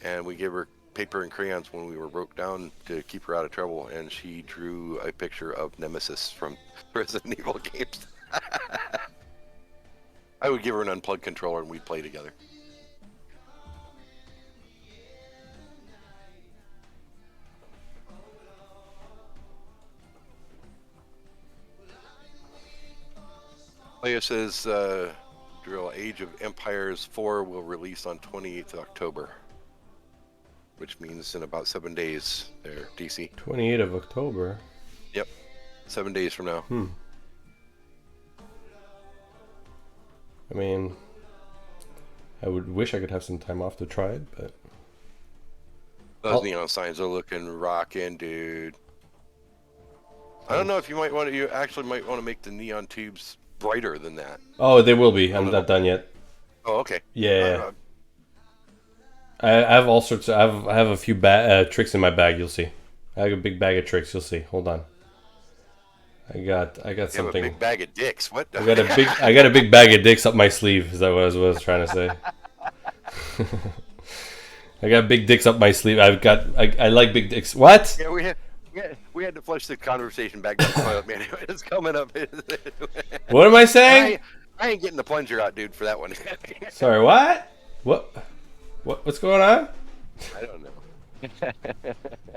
Speaker 2: and we gave her paper and crayons when we were broke down to keep her out of trouble, and she drew a picture of Nemesis from Resident Evil games. I would give her an unplugged controller and we'd play together. Leia says, Drill, Age of Empires 4 will release on 28th of October. Which means in about 7 days there, DC.
Speaker 1: 28th of October?
Speaker 2: Yep. 7 days from now.
Speaker 1: I mean, I would wish I could have some time off to try it, but...
Speaker 2: Those neon signs are looking rockin', dude. I don't know if you actually might want to make the neon tubes brighter than that.
Speaker 1: Oh, they will be. I'm not done yet.
Speaker 2: Oh, okay.
Speaker 1: Yeah. I have all sorts of... I have a few tricks in my bag, you'll see. I have a big bag of tricks, you'll see. Hold on. I got something.
Speaker 2: You have a big bag of dicks. What?
Speaker 1: I got a big bag of dicks up my sleeve. Is that what I was trying to say? I got big dicks up my sleeve. I like big dicks. What?
Speaker 2: Yeah, we had to flush the conversation back down. Man, it's coming up.
Speaker 1: What am I saying?
Speaker 2: I ain't getting the plunger out, dude, for that one.
Speaker 1: Sorry, what? What's going on?
Speaker 2: I don't know.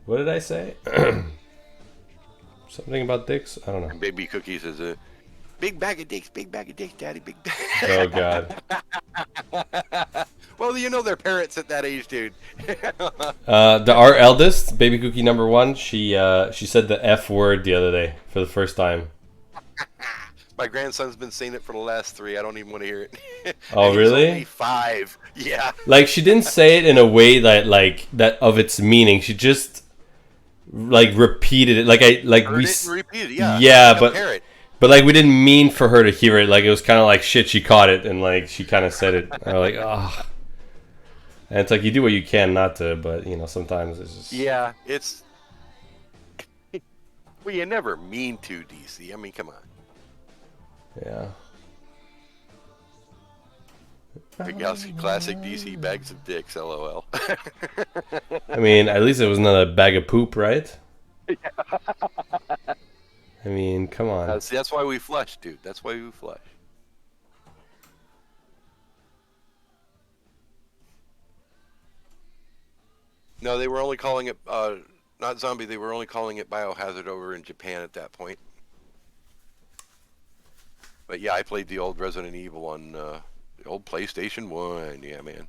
Speaker 1: What did I say? Something about dicks? I don't know.
Speaker 2: And Baby Cookie says, big bag of dicks, daddy, big bag.
Speaker 1: Oh, God.
Speaker 2: Well, they're parents at that age, dude.
Speaker 1: Our eldest, Baby Cookie number 1, she said the F word the other day for the first time.
Speaker 2: My grandson's been saying it for the last 3. I don't even want to hear it.
Speaker 1: Oh, really?
Speaker 2: He's only 5. Yeah.
Speaker 1: Like, she didn't say it in a way that of its meaning. She just repeated it.
Speaker 2: Repeated, yeah.
Speaker 1: Yeah,
Speaker 2: like
Speaker 1: but like we didn't mean for her to hear it. Like it was kind of like shit. She caught it and like she kind of said it. And I'm like, oh. And it's like you do what you can not to, but sometimes it's just.
Speaker 2: Yeah, it's. Well, you never mean to, DC. I mean, come on.
Speaker 1: Yeah.
Speaker 2: Classic DC bags of dicks, LOL.
Speaker 1: I mean, at least it was not a bag of poop, right? I mean, come on.
Speaker 2: That's why we flush, dude. That's why we flush. No, they were only calling it, not zombie, they were only calling it Biohazard over in Japan at that point. But yeah, I played the old Resident Evil on the old PlayStation 1. Yeah, man.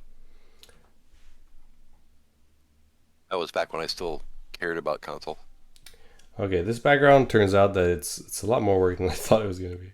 Speaker 2: That was back when I still cared about console.
Speaker 1: Okay, this background turns out that it's a lot more work than I thought it was going to be.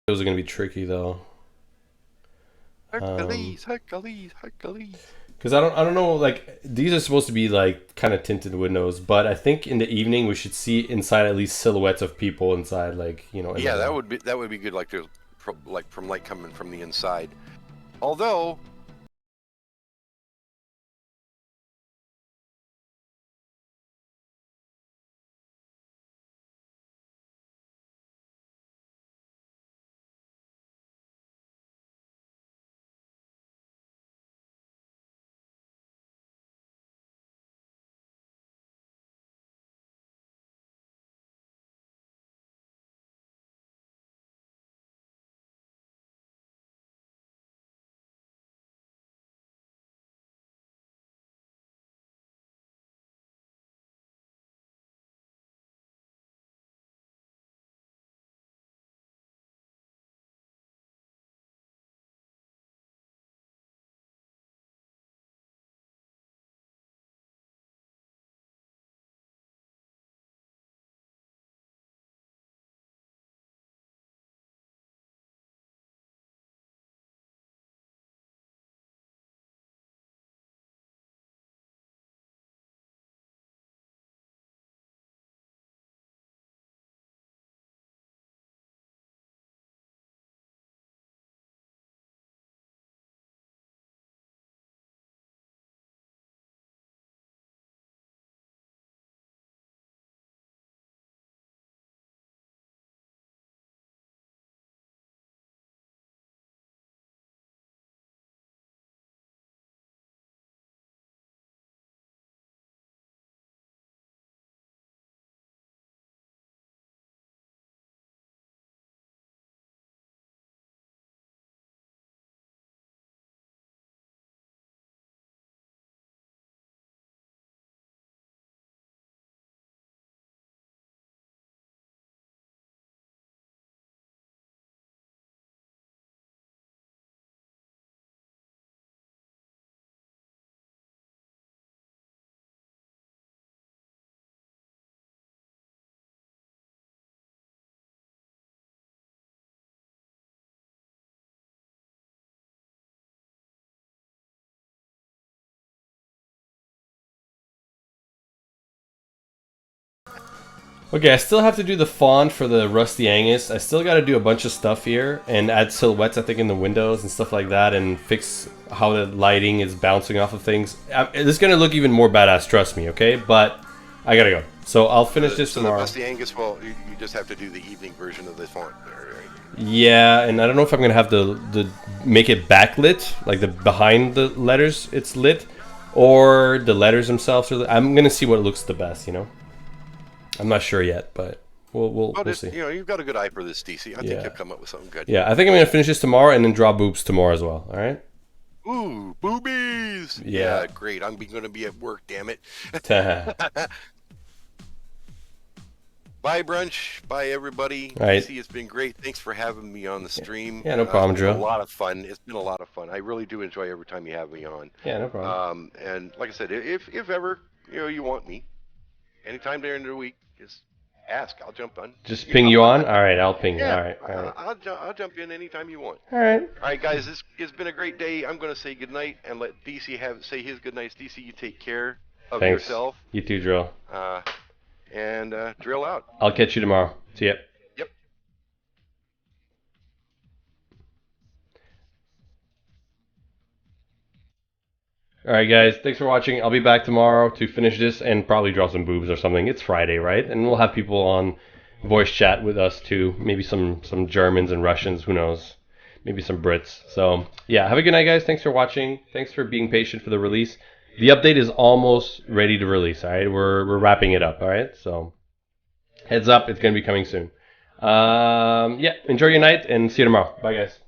Speaker 1: Those are gonna be tricky though.
Speaker 2: Hercules, Hercules, Hercules.
Speaker 1: Because I don't know, like these are supposed to be like kind of tinted windows, but I think in the evening we should see inside at least silhouettes of people inside, like in
Speaker 2: Yeah,
Speaker 1: the-
Speaker 2: that would be good. Like there's like from light coming from the inside. Although
Speaker 1: Okay, I still have to do the font for the Rusty Angus. I still got to do a bunch of stuff here and add silhouettes, I think, in the windows and stuff like that, and fix how the lighting is bouncing off of things. It's going to look even more badass, trust me, okay? But I got to go. So I'll finish this
Speaker 2: so
Speaker 1: tomorrow.
Speaker 2: the Rusty Angus, well, you just have to do the evening version of the font there, right?
Speaker 1: Yeah, and I don't know if I'm going to have the make it backlit, like the behind the letters it's lit, or the letters themselves are lit. I'm going to see what looks the best, I'm not sure yet, but we'll see.
Speaker 2: You've got a good eye for this, DC. I think
Speaker 1: Yeah.
Speaker 2: you'll come up with something good.
Speaker 1: Yeah, I think I'm gonna finish this tomorrow and then draw boobs tomorrow as well. All right.
Speaker 2: Ooh, boobies!
Speaker 1: Yeah.
Speaker 2: Great. I'm going to be at work, damn it. Bye, Brunch. Bye, everybody.
Speaker 1: All right.
Speaker 2: DC, it's been great. Thanks for having me on the stream.
Speaker 1: Yeah, no problem,
Speaker 2: It's been
Speaker 1: Joe.
Speaker 2: a lot of fun. It's been a lot of fun. I really do enjoy every time you have me on.
Speaker 1: Yeah, no problem.
Speaker 2: And like I said, if ever you want me, anytime during the week, just ask. I'll jump on.
Speaker 1: Just ping you on. All right, I'll ping you.
Speaker 2: Yeah,
Speaker 1: All right. All right.
Speaker 2: I'll jump in anytime you want.
Speaker 1: All right.
Speaker 2: All right, guys, it's been a great day. I'm going to say goodnight and let DC say his goodnights. DC, you take care of
Speaker 1: Thanks.
Speaker 2: yourself.
Speaker 1: You too, Drill.
Speaker 2: And drill out.
Speaker 1: I'll catch you tomorrow. See ya.
Speaker 2: Yep.
Speaker 1: All right, guys. Thanks for watching. I'll be back tomorrow to finish this and probably draw some boobs or something. It's Friday, right? And we'll have people on voice chat with us too. Maybe some Germans and Russians. Who knows? Maybe some Brits. So yeah, have a good night, guys. Thanks for watching. Thanks for being patient for the release. The update is almost ready to release. All right, we're wrapping it up. All right, so heads up, it's gonna be coming soon. Yeah, enjoy your night and see you tomorrow. Bye, guys.